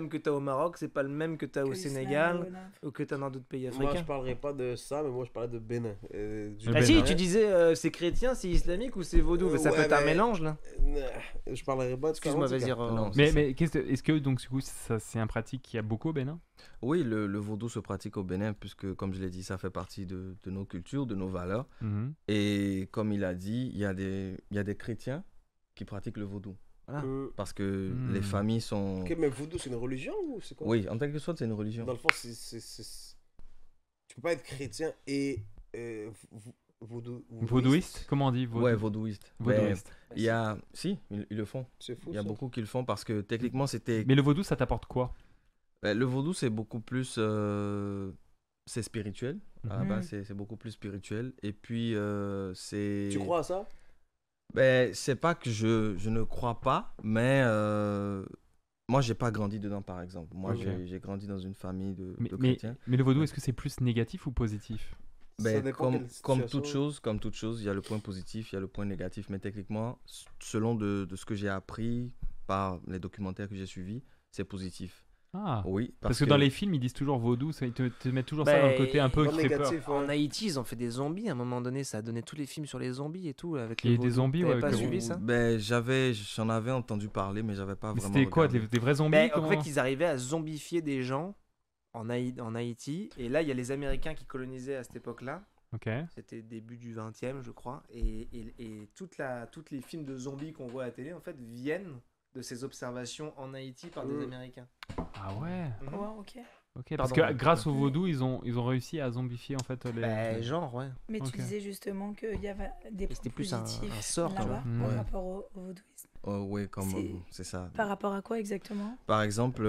que t'as au Maroc, c'est pas le même que t'as au Que l'islam, Sénégal voilà. ou que t'as dans d'autres pays Moi, je africains. parlerai pas de ça, mais moi, je parlais de Bénin. Du Le Ah Bénin. si, Bénin. tu disais c'est chrétien, c'est islamique ou c'est vaudou, mais ça Ouais, peut être un mais- mélange là. Je parlerai pas de ça. Excuse-moi, en tout vas-y. cas. Non, Mais est-ce que donc du coup c'est un pratique qu'il y a beaucoup au Bénin? Oui, le vaudou se pratique au Bénin, puisque, comme je l'ai dit, ça fait partie de nos cultures, de nos valeurs. Mhm. Et comme il a dit, il y a des chrétiens qui pratiquent le vaudou. Voilà. Parce que Hmm. les familles sont... Ok, mais voodoo, c'est une religion ou c'est quoi? Oui, en quelque sorte, c'est une religion. Dans le fond, tu peux pas être chrétien et Vaudouiste? Comment on dit vaudou? Ouais, vaudouiste. Mais Vaudouiste. il y a... Si, ils le font. C'est fou. Il y a ça. beaucoup qui le font parce que techniquement, c'était... Mais le vaudou, ça t'apporte quoi? Le vaudou, c'est beaucoup plus... C'est spirituel. À la Mhm. base, c'est beaucoup plus spirituel. Et puis, c'est... Tu crois à ça? Ben, c'est pas que je ne crois pas, mais moi, j'ai pas grandi dedans, par exemple. Moi, Ok. j'ai grandi dans une famille de Mais chrétiens. le vaudou, est-ce que c'est plus négatif ou positif? Ça Ben, dépend quelle comme situation. toute chose, il y a le point positif, il y a le point négatif. Mais techniquement, selon de ce que j'ai appris par les documentaires que j'ai suivis, c'est positif. Ah. Oui, Parce que dans les films, ils disent toujours vaudou, ils te mettent toujours ça Ben, dans le côté un peu Dans qui le fait peur. négatif, ouais. En Haïti, ils ont fait des zombies à un moment donné, ça a donné tous les films sur les zombies et tout avec Il y a le eu des vaudou. zombies, T'avais ouais, pas avec le suivi vaudou. ça? Ben, j'en avais entendu parler, mais j'avais pas Mais vraiment c'était quoi, regardé. des vrais zombies? Ben, en comment- fait, ils arrivaient à zombifier des gens en Haïti. Et là, il y a les Américains qui colonisaient à cette époque-là. Ok. C'était début du 20e, je crois. Et toutes les films de zombies qu'on voit à la télé, en fait, viennent de ces observations en Haïti par des Américains. Ah ouais. Mhm. Ouais, ok. Ok. Parce Pardon. que grâce au vaudou, ils ont réussi à zombifier en fait les. Ben, genre, ouais. Mais Ok. tu disais justement qu'il y avait des Et points c'était plus un positifs sort, tu là-bas vois. par Ouais. rapport au vaudouisme. Oui, comme C'est- c'est ça. Par rapport à quoi exactement? Par exemple,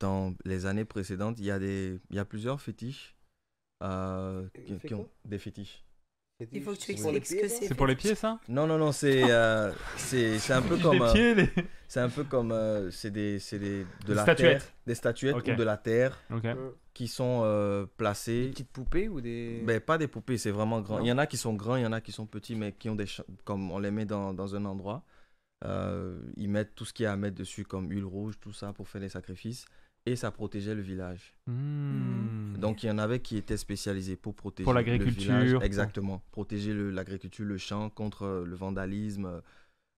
dans les années précédentes, il y a plusieurs fétiches Fait qui ont quoi? des fétiches. Il faut que tu C'est pour les expliques ce pieds, que ça? c'est. C'est pour les pieds, ça? Non, c'est un peu comme Les pieds, c'est un peu comme c'est de Des la statuettes. terre, des statuettes Ok. ou de la terre Ok. qui sont Des placées. petites poupées ou des. Ben, pas des poupées, c'est vraiment grand. Non. Il y en a qui sont grands, il y en a qui sont petits, mais qui ont comme on les met dans un endroit. Ils mettent tout ce qu'il y a à mettre dessus, comme huile rouge, tout ça, pour faire les sacrifices. Et ça protégeait le village. Hmm. Donc il y en avait qui étaient spécialisés pour protéger Pour le l'agriculture. village. Exactement. Protéger l'agriculture, le champ contre le vandalisme,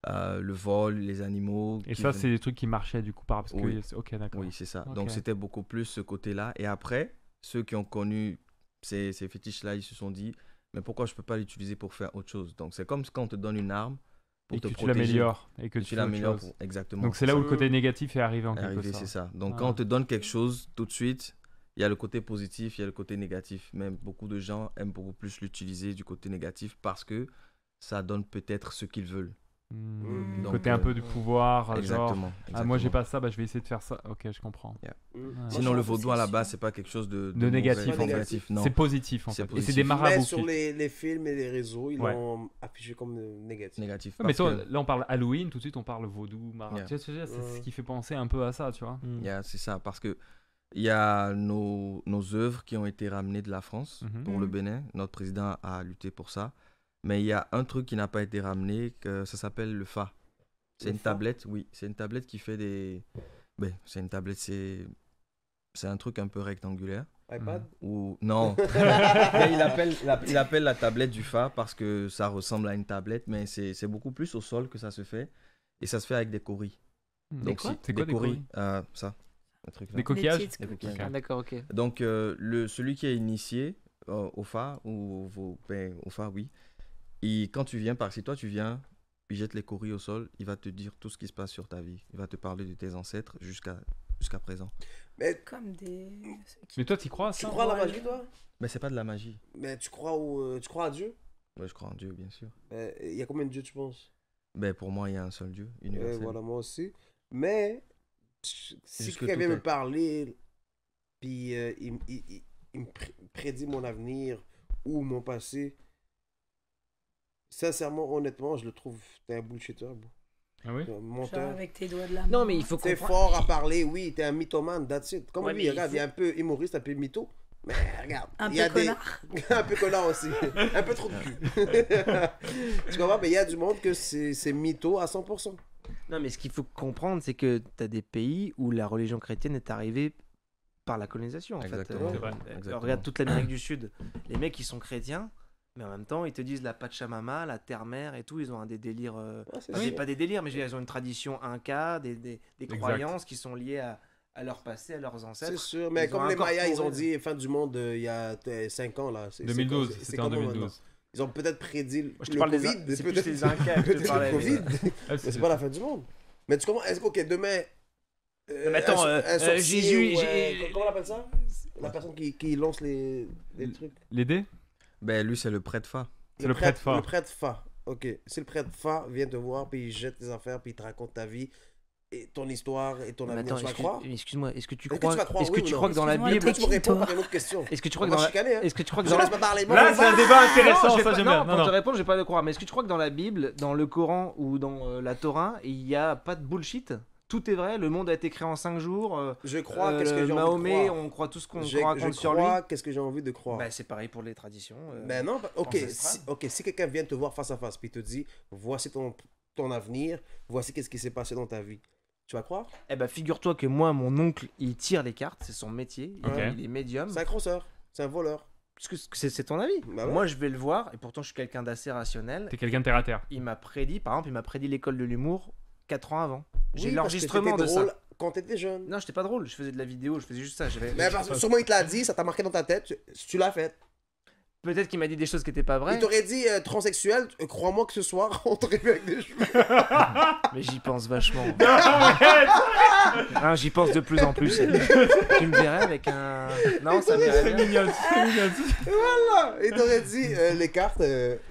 le vol, les animaux. Et qui ça, venaient- c'est des trucs qui marchaient du coup par. Parce Oui. que... Ok, d'accord. Oui, c'est ça. Ok. Donc c'était beaucoup plus ce côté-là. Et après, ceux qui ont connu ces fétiches-là, ils se sont dit, mais pourquoi je peux pas l'utiliser pour faire autre chose? Donc c'est comme quand on te donne une arme pour Et te que tu protéger. l'améliores. Et que Que tu tu fais autre l'améliores. chose. Exactement. Donc c'est là ça. où le côté négatif est arrivé en Est quelque arrivé, sorte. c'est ça. Donc Ah. quand on te donne quelque chose, tout de suite, il y a le côté positif, il y a le côté négatif. Même beaucoup de gens aiment beaucoup plus l'utiliser du côté négatif parce que ça donne peut-être ce qu'ils veulent. Hmm. Donc, Côté un peu du pouvoir. Genre, Exactement. ah, moi j'ai exactement. Ouais. pas ça, bah, je vais essayer de faire ça. Ok, je comprends. Yeah. Mm. Ouais. Moi, Sinon, je le trouve vaudou à la c'est base, sûr. c'est pas quelque chose de De négatif, mauvais, en fait. négatif. Non. C'est positif en C'est fait. Et c'est positif. des Mais marabouts. sur les films et les réseaux, ils Ouais. l'ont affiché comme négatif. Négatif. Ouais, mais parce toi, que- là on parle Halloween, tout de suite on parle vaudou, marabout. Yeah. Tu vois ce que je veux dire, c'est Ouais. ce qui fait penser un peu à ça, tu vois. C'est ça, parce que il y a nos œuvres qui ont été ramenées de la France Mhm. pour le Mhm. Bénin. Notre président a lutté pour ça. Mais il y a un truc qui n'a pas été ramené, que ça s'appelle le fa. C'est Le une fa? tablette, oui. C'est une tablette qui fait des... Ben, c'est une tablette, c'est un truc un peu rectangulaire. iPad? Ou... Non. Mais il appelle la tablette du fa parce que ça ressemble à une tablette, mais c'est beaucoup plus au sol que ça se fait. Et ça se fait avec des coris. Donc, quoi C'est quoi des coris? ça. Un truc là. Des coquillages? petites Des coquillages. Ah, d'accord, ok. Donc, celui qui est initié au fa, ou au fa, oui, quand tu viens par si toi tu viens, il jette les coris au sol, il va te dire tout ce qui se passe sur ta vie. Il va te parler de tes ancêtres jusqu'à présent. Mais Comme des. Mais toi, t'y crois à tu ça? crois à la magie, toi? Mais c'est pas de la magie. Mais tu crois à Dieu? Ouais, je crois en Dieu, bien sûr. Il y a combien de dieux, tu penses? Ben, pour moi, il y a un seul Dieu, universel. Voilà, moi aussi. Mais si juste que quelqu'un vient tout me est- parler, puis il me prédit mon avenir ou mon passé, sincèrement, honnêtement, je le trouve, t'es un bullshitter, bro. Ah oui? T'es un Genre menteur. avec tes doigts de la main. Non, mais il faut T'es comprendre. fort à parler, oui, t'es un mythomane, that's it. Comme Ouais, lui, mais regarde, il est un peu humoriste, un peu mytho. Mais regarde, Un il peu y a des... connard. un peu connard aussi. Un peu trop de cul. Tu comprends? Mais il y a du monde que c'est mytho à 100%. Non, mais ce qu'il faut comprendre, c'est que tu as des pays où la religion chrétienne est arrivée par la colonisation. En Exactement. fait. C'est vrai. Exactement. Regarde toute l'Amérique du Sud. Les mecs, ils sont chrétiens, mais en même temps, ils te disent la Pachamama, la terre-mère et tout. Ils ont des délires. Ouais, c'est Enfin, sûr. pas des délires, mais je veux dire, ils ont une tradition inca, des croyances qui sont liées à leur passé, à leurs C'est ancêtres. sûr, mais Ils comme ont les Mayas, ils ont incorporé- dit fin du monde il y a 5 ans là. 2012, c'est c'était en comment 2012. maintenant? Ils ont peut-être prédit Moi, je te le parle Covid. c'est plus peut-être- les Incas que je te peut-être parlais. le mais- Covid. Mais c'est pas la fin du monde. Mais tu comprends? Est-ce que demain. mais attends, un sorcier Jésus, ou, j'ai- comment on appelle ça? La personne qui lance les trucs. Les dés? Ben, lui, c'est le prêtre Fa. C'est le prêtre Fa. Le prêtre Fa. Ok. Si le prêtre Fa vient te voir, puis il jette tes affaires, puis il te raconte ta vie, et ton histoire, et ton Mais avenir, attends, tu vas croire? excuse-moi, est-ce que tu Est-ce que crois, tu vas croire, est-ce que oui tu ou crois non? que dans la Excuse-moi, Bible, Toi, tu peux répondre toi à une autre question. est-ce que tu crois On que va dans la... chicaner, hein. est-ce que tu crois que Je dans laisse la... pas parler. Bon, Là, on c'est un va- débat Non, intéressant, je vais ça pas- j'aime non, bien. pour Non, te non. répondre, je vais pas le croire. Mais est-ce que tu crois que dans la Bible, dans le Coran ou dans la Torah, il n'y a pas de bullshit? Tout est vrai, le monde a été créé en 5 jours. Je crois qu'est-ce que j'ai envie de Mahomet, croire. on croit tout ce qu'on Je raconte sur lui. crois qu'est-ce que j'ai envie de croire. Bah, c'est pareil pour les traditions. Ben non, ok, ancestrales. si quelqu'un vient te voir face à face puis te dit voici ton avenir, voici qu'est-ce qui s'est passé dans ta vie, tu vas croire? Eh ben, figure-toi que moi, mon oncle, il tire les cartes, c'est son métier. Ok. Il est médium. C'est un crosseur, c'est un voleur. Parce que c'est ton avis. Bah ouais. Moi, je vais le voir, et pourtant, je suis quelqu'un d'assez rationnel. T'es quelqu'un de terre à terre. Il m'a prédit, par exemple, il m'a prédit l'école de l'humour 4 ans avant. J'ai Oui, parce que l'enregistrement t'étais de drôle ça. quand t'étais jeune. Non, j'étais pas drôle, je faisais de la vidéo, je faisais juste ça. Mais parce que sûrement il te l'a dit, ça t'a marqué dans ta tête, tu l'as fait. Peut-être qu'il m'a dit des choses qui étaient pas vraies, Il t'aurait dit transsexuel, crois-moi que ce soir on t'aurait vu avec des cheveux. mais j'y pense vachement. Arrête. Hein, j'y pense de plus en plus. Tu me verrais avec un... Non, ça m'irait C'est bien. mignon, c'est mignon. Voilà, il t'aurait dit les cartes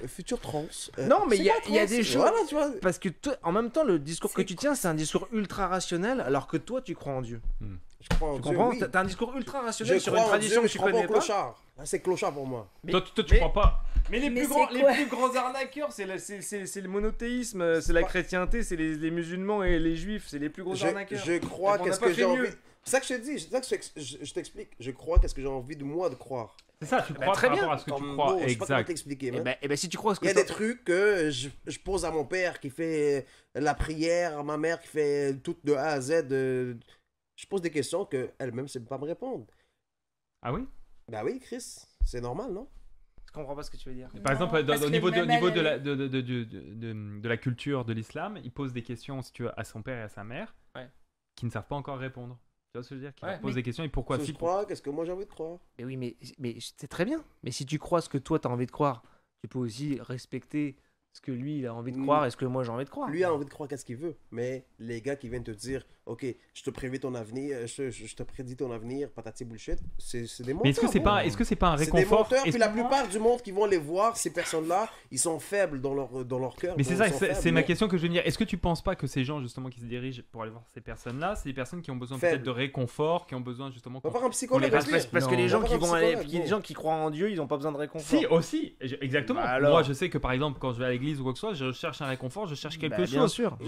futur trans. Non, mais c'est il y a- pas il y a trans. des choses- Voilà, tu vois. Parce que toi, en même temps, le discours que C'est tu tiens, c'est un discours ultra rationnel, alors que toi, tu crois en Dieu. Je crois en Tu Dieu, comprends? oui. T'as un discours ultra Je rationnel sur crois une en tradition Dieu, que tu mais je crois connais pas au pas. clochard. Là, c'est clochard pour moi. Toi, tu mais- crois pas. Mais les Mais plus c'est grands, quoi? les plus grands arnaqueurs, c'est le monothéisme, c'est la pas- chrétienté, c'est les musulmans et les juifs, c'est les plus gros arnaqueurs. Je crois On qu'est-ce n'a pas que j'ai fait envie. mieux. C'est ça que je te dis, c'est ça que je t'explique. Je crois qu'est-ce que j'ai envie de moi de croire. C'est ça, tu Bah, crois très par bien. rapport à ce que tu Comme crois. beau, je sais pas comment Exact. t'expliquer. Et man. ben, si tu crois ce que Il y a des trucs que je pose à mon père qui fait la prière, à ma mère qui fait tout de A à Z. Je pose des questions que elle-même sait pas me répondre. Ah oui? Bah oui, Chris, c'est normal, non? Je comprends pas ce que tu veux dire. Par Non, exemple, parce au que niveau, même de elle, la, de la culture de l'islam, il pose des questions, si tu veux, à son père et à sa mère, Ouais. qui ne savent pas encore répondre. Tu vois ce que je veux dire? Qui Ouais. leur posent Mais- des questions et pourquoi Ce que si je crois, qu'est-ce que moi j'ai envie de croire? Mais oui, mais c'est très bien. Mais si tu crois ce que toi, tu as envie de croire, tu peux aussi respecter ce que lui, il a envie de croire et ce que moi, j'ai envie de croire. Lui a envie de croire qu'est-ce qu'il veut, mais les gars qui viennent te dire, ok, je te prédis ton avenir, je te prédis ton avenir, patati bullshit, c'est des menteurs. Mais est-ce que c'est bro. pas, un C'est des réconfort? menteurs, Est-ce- puis la plupart du monde qui vont les voir, ces personnes-là, ils sont faibles dans leur cœur. Mais c'est ils ça, sont c'est faibles, ma mais- question que je veux dire. Est-ce que tu penses pas que ces gens justement qui se dirigent pour aller voir ces personnes-là, c'est des personnes qui ont besoin Faibles. peut-être de réconfort, qui ont besoin justement Va qu'on- voir un psychologue. les aussi. Parce que Non. les gens Va qui voir un vont aller, psychologue, les gens qui croient en Dieu, ils n'ont pas besoin de réconfort. Si, aussi, exactement. Bah alors. Moi, je sais que par exemple, quand je vais à l'église ou quoi que ce soit, je cherche un réconfort, je cherche quelque Bah, chose. bien sûr.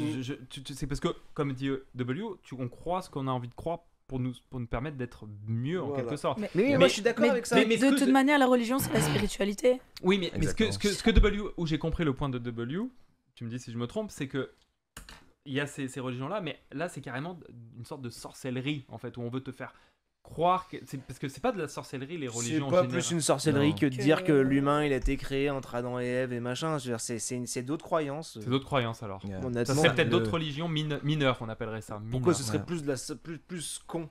C'est parce que, comme dit W, on croit ce qu'on a envie de croire pour nous permettre d'être mieux en Voilà. quelque sorte. Mais, Mais oui, Mais- moi je suis d'accord mais avec ça. mais de ce que toute je- manière, la religion, c'est la spiritualité. Oui, mais Exactement. ce que W, où j'ai compris le point de W, tu me dis si je me trompe, c'est que il y a ces religions-là, mais là, c'est carrément une sorte de sorcellerie, en fait, où on veut te faire croire que. Parce que c'est pas de la sorcellerie, les C'est religions. pas en plus général. une sorcellerie Non. que de dire que l'humain il a été créé entre Adam et Ève et machin. Je veux dire, c'est d'autres croyances. C'est d'autres croyances alors. Yeah. Ça Honnêtement, serait peut-être le- d'autres religions mineures, on appellerait ça. pourquoi mineures. ce serait Ouais. plus de la plus con?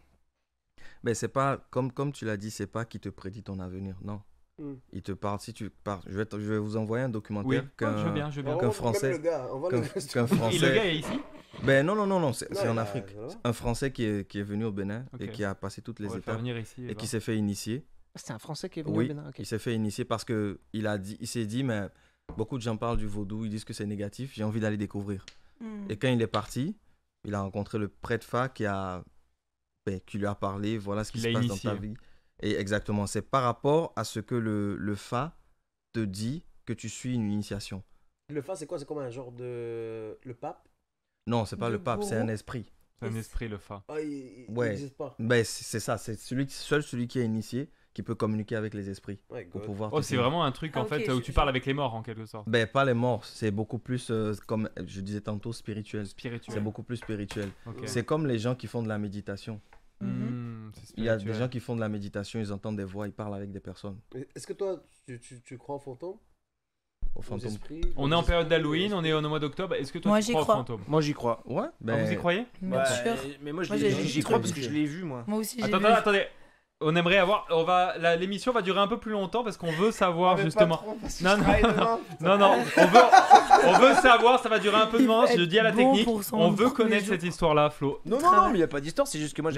Mais c'est pas, comme tu l'as dit, c'est pas qui te prédit ton avenir, non. Hmm. Il te parle, si tu pars, je vais vous envoyer un Oui, documentaire ouais, je veux bien, je veux bien. On qu'un va Français- même le gars, on va qu'un le gars. qu'un Et le gars Français... est ici. Ben non, c'est Non, en il a- Afrique. voilà. Un Français qui est venu au Bénin et Ok. qui a passé toutes les On va le faire étapes venir ici. et va. qui s'est fait initier. C'est un Français qui est venu Oui, au Bénin. Ok. il s'est fait initier parce que il s'est dit, mais beaucoup de gens parlent du vaudou, ils disent que c'est négatif, j'ai envie d'aller découvrir. Mm. Et quand il est parti, il a rencontré le prêtre Fa qui lui a parlé, voilà ce qui Qui se l'a passe initié. dans ta vie. Et exactement, c'est par rapport à ce que le Fa te dit que tu suis une initiation. Le fa, c'est quoi? C'est comme un genre de. Le pape? Non, c'est pas Le le pape, c'est un gourou. esprit. C'est un esprit, le fa. Ah, il Ouais. n'existe pas. Ben, c'est ça, c'est seul celui qui est initié qui peut communiquer avec les esprits Ouais, pour God. pouvoir Oh, te c'est guider. vraiment un truc Ah, en ok, fait où tu parles avec les morts en quelque sorte. Ben, pas les morts, c'est beaucoup plus, comme je disais tantôt, spirituel. Spirituel. C'est beaucoup plus spirituel. Ok. C'est comme les gens qui font de la méditation. C'est Il y a des spirituel. gens qui font de la méditation, ils entendent des voix, ils parlent avec des personnes. Est-ce que toi, tu crois aux fantômes? Au Aux fantôme. esprits? On est en période d'Halloween, on est au mois d'octobre. Est-ce que toi Moi, tu j'y crois aux crois. fantômes? Moi, j'y crois. Ouais, Ah, ben, vous y croyez? Bien sûr. Mais moi, Moi, j'ai j'y vu crois trop parce que je l'ai vu, moi. Moi aussi, j'ai Attends, vu. attendez. On aimerait avoir. L'émission va durer un peu plus longtemps parce qu'on veut savoir justement. Non, non, on veut savoir, ça va durer un peu de Il temps. va Je être dis à la bon technique, pour son on veut premier connaître jour. cette histoire-là, Flo. Non, mais il n'y a pas d'histoire, c'est juste que moi,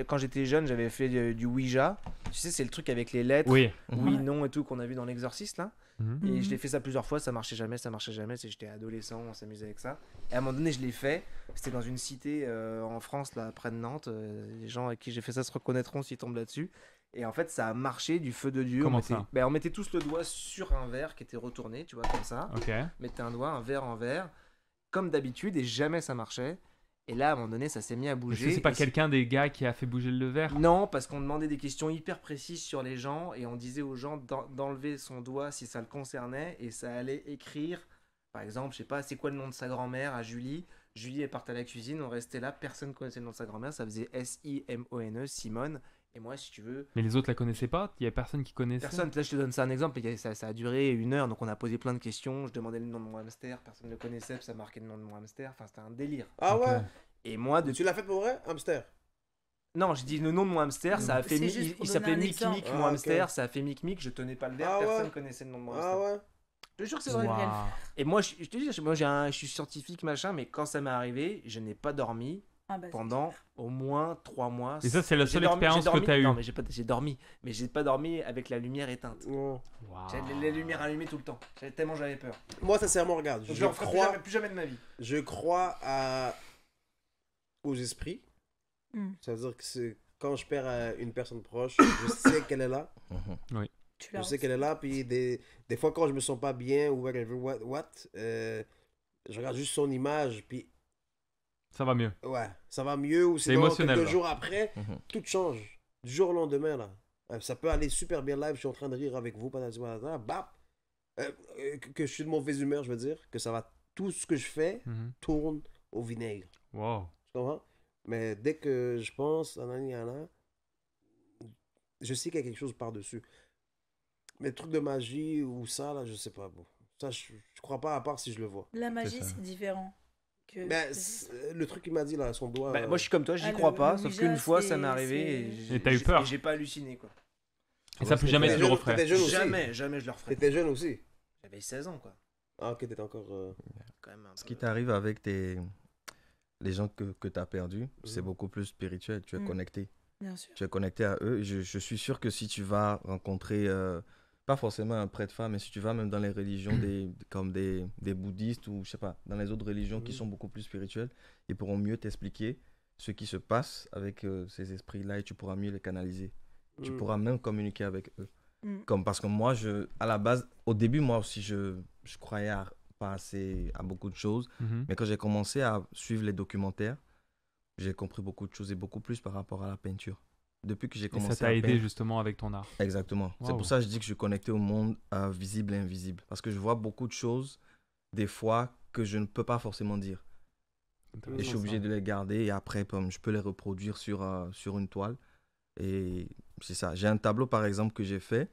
quand j'étais jeune, j'avais fait du Ouija. Tu sais, c'est le truc avec les lettres. Oui. Oui, Ouais. non et tout qu'on a vu dans l'Exorciste là. Mhm. Et Mhm. je l'ai fait ça plusieurs fois, ça marchait jamais. J'étais adolescent, on s'amusait avec ça. Et à un moment donné, je l'ai fait. C'était dans une cité en France, là, près de Nantes. Les gens avec qui j'ai fait ça se reconnaîtront s'ils tombent là-dessus. Et en fait, ça a marché du feu de Dieu. Comment on mettait, ça on mettait tous le doigt sur un verre qui était retourné, tu vois, comme ça. Ok. Mettait un doigt, un verre en verre, comme d'habitude, et jamais ça marchait. Et là, à un moment donné, ça s'est mis à Est-ce bouger. que c'est pas Et quelqu'un des gars qui a fait bouger le verre? non, parce qu'on demandait des questions hyper précises sur les gens et on disait aux gens d'enlever son doigt si ça le concernait et ça allait écrire, par exemple, je sais pas, c'est quoi le nom de sa grand-mère à Julie. Julie, elle partait à la cuisine, on restait là, personne connaissait le nom de sa grand-mère, ça faisait Simone, Simone. Et moi, si tu veux, Mais les autres la connaissaient pas? Il y avait personne qui connaissait? personne, là je te donne ça un exemple, ça a duré 1 heure, donc on a posé plein de questions, je demandais le nom de mon hamster, personne ne le connaissait, puis ça marquait le nom de mon hamster, enfin c'était un délire. Ah Ok. ouais? Et moi, Tu l'as fait pour vrai? Hamster? non, j'ai dit le nom de mon hamster, ça a fait C'est juste pour il s'appelait donner un Mick exemple. Mick, Ah, mon ok. hamster, ça a fait Mick Mick, je tenais pas le verre, Ah ouais. personne connaissait le nom de mon hamster. Ah ouais? Je te jure que c'est vrai. Waouh. Et moi, je te dis, moi je suis scientifique machin, mais quand ça m'est arrivé, je n'ai pas dormi Ah bah, c'est pendant clair. au moins 3 mois. Et ça, c'est la J'ai seule dormi- expérience j'ai dormi- que t'as eue. Non, mais j'ai dormi, mais j'ai pas dormi avec la lumière éteinte. Non. Waouh. J'avais les lumières allumées tout le temps. Tellement j'avais peur. Moi, sincèrement, regarde, Donc, je je referai crois, plus jamais de ma vie. je crois aux esprits. Mm. Ça veut dire que quand je perds une personne proche, je sais qu'elle est là. Tu Je l'as sais qu'elle est là, puis des fois quand je me sens pas bien ou whatever, je regarde juste son image, puis Ça va mieux. ouais, ça va mieux. Ou C'est sinon, émotionnel, quelques là. jours après, Mhm. tout change. Du jour au lendemain, là. Ça peut aller super bien live, je suis en train de rire avec vous, patati patata, bap. Que je suis de mauvaise humeur, je veux dire, que ça va, tout ce que je fais Mhm. tourne au vinaigre. Wow. Tu comprends? Mais dès que je pense à Naniana, je sais qu'il y a quelque chose par-dessus. Mais le truc de magie ou ça, là, je sais pas. Bon. Ça, je crois pas, à part si je le vois. La magie, ça. c'est différent. Que... Mais le truc qu'il m'a dit, là, son doigt. Bah, moi, je suis comme toi, j'y Ah, crois le pas, Ouija, sauf qu'une fois, ça c'est- m'est arrivé Et t'as eu peur. et j'ai pas halluciné quoi. Et ça, plus jamais tu le referais. T'étais jeune aussi. Jamais je le referais. T'étais jeune aussi. J'avais 16 ans quoi. Ah, ok, t'étais encore. Quand même un Ce peu. qui t'arrive avec les gens que tu as perdus, c'est beaucoup plus spirituel. Tu es Mhm. connecté. Bien sûr. Tu es connecté à eux. Je suis sûr que si tu vas rencontrer, pas forcément un prêtre femme, mais si tu vas même dans les religions comme des bouddhistes ou je sais pas, dans les autres religions qui Mhm. sont beaucoup plus spirituelles, ils pourront mieux t'expliquer ce qui se passe avec ces esprits-là et tu pourras mieux les canaliser. Tu Mm. pourras même communiquer avec eux. Mm. Comme parce que moi, à la base, au début, moi aussi, je croyais pas assez à beaucoup de choses. Mhm. Mais quand j'ai commencé à suivre les documentaires, j'ai compris beaucoup de choses et beaucoup plus par rapport à la peinture. Depuis que j'ai Et commencé ça t'a à aidé peindre. justement avec ton art. Exactement. C'est Wow. pour ça que je dis que je suis connecté au monde visible et invisible. Parce que je vois beaucoup de choses, des fois, que je ne peux pas forcément dire. Et je suis obligé de les garder et après, je peux les reproduire sur une toile. Et c'est ça. J'ai un tableau, par exemple, que j'ai fait.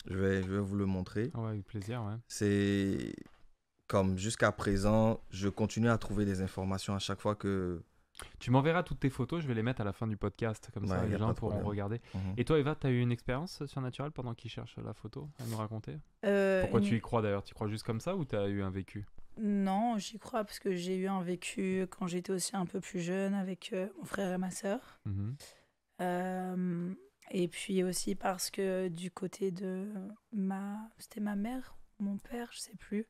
Je vais vous le montrer. Ah ouais, avec plaisir, ouais. C'est comme jusqu'à présent, je continue à trouver des informations à chaque fois que... Tu m'enverras toutes tes photos, je vais les mettre à la fin du podcast, comme ça Ouais, y les a gens pas de pourront problème. regarder. Mhm. Et toi, Eva, t'as eu une expérience surnaturelle pendant qu'ils cherchent la photo à nous raconter? Pourquoi Une- tu y crois d'ailleurs? Tu crois juste comme ça ou t'as eu un vécu? Non, j'y crois parce que j'ai eu un vécu quand j'étais aussi un peu plus jeune avec mon frère et ma sœur. Mhm. Et puis aussi parce que du côté de c'était ma mère mon père, je sais plus.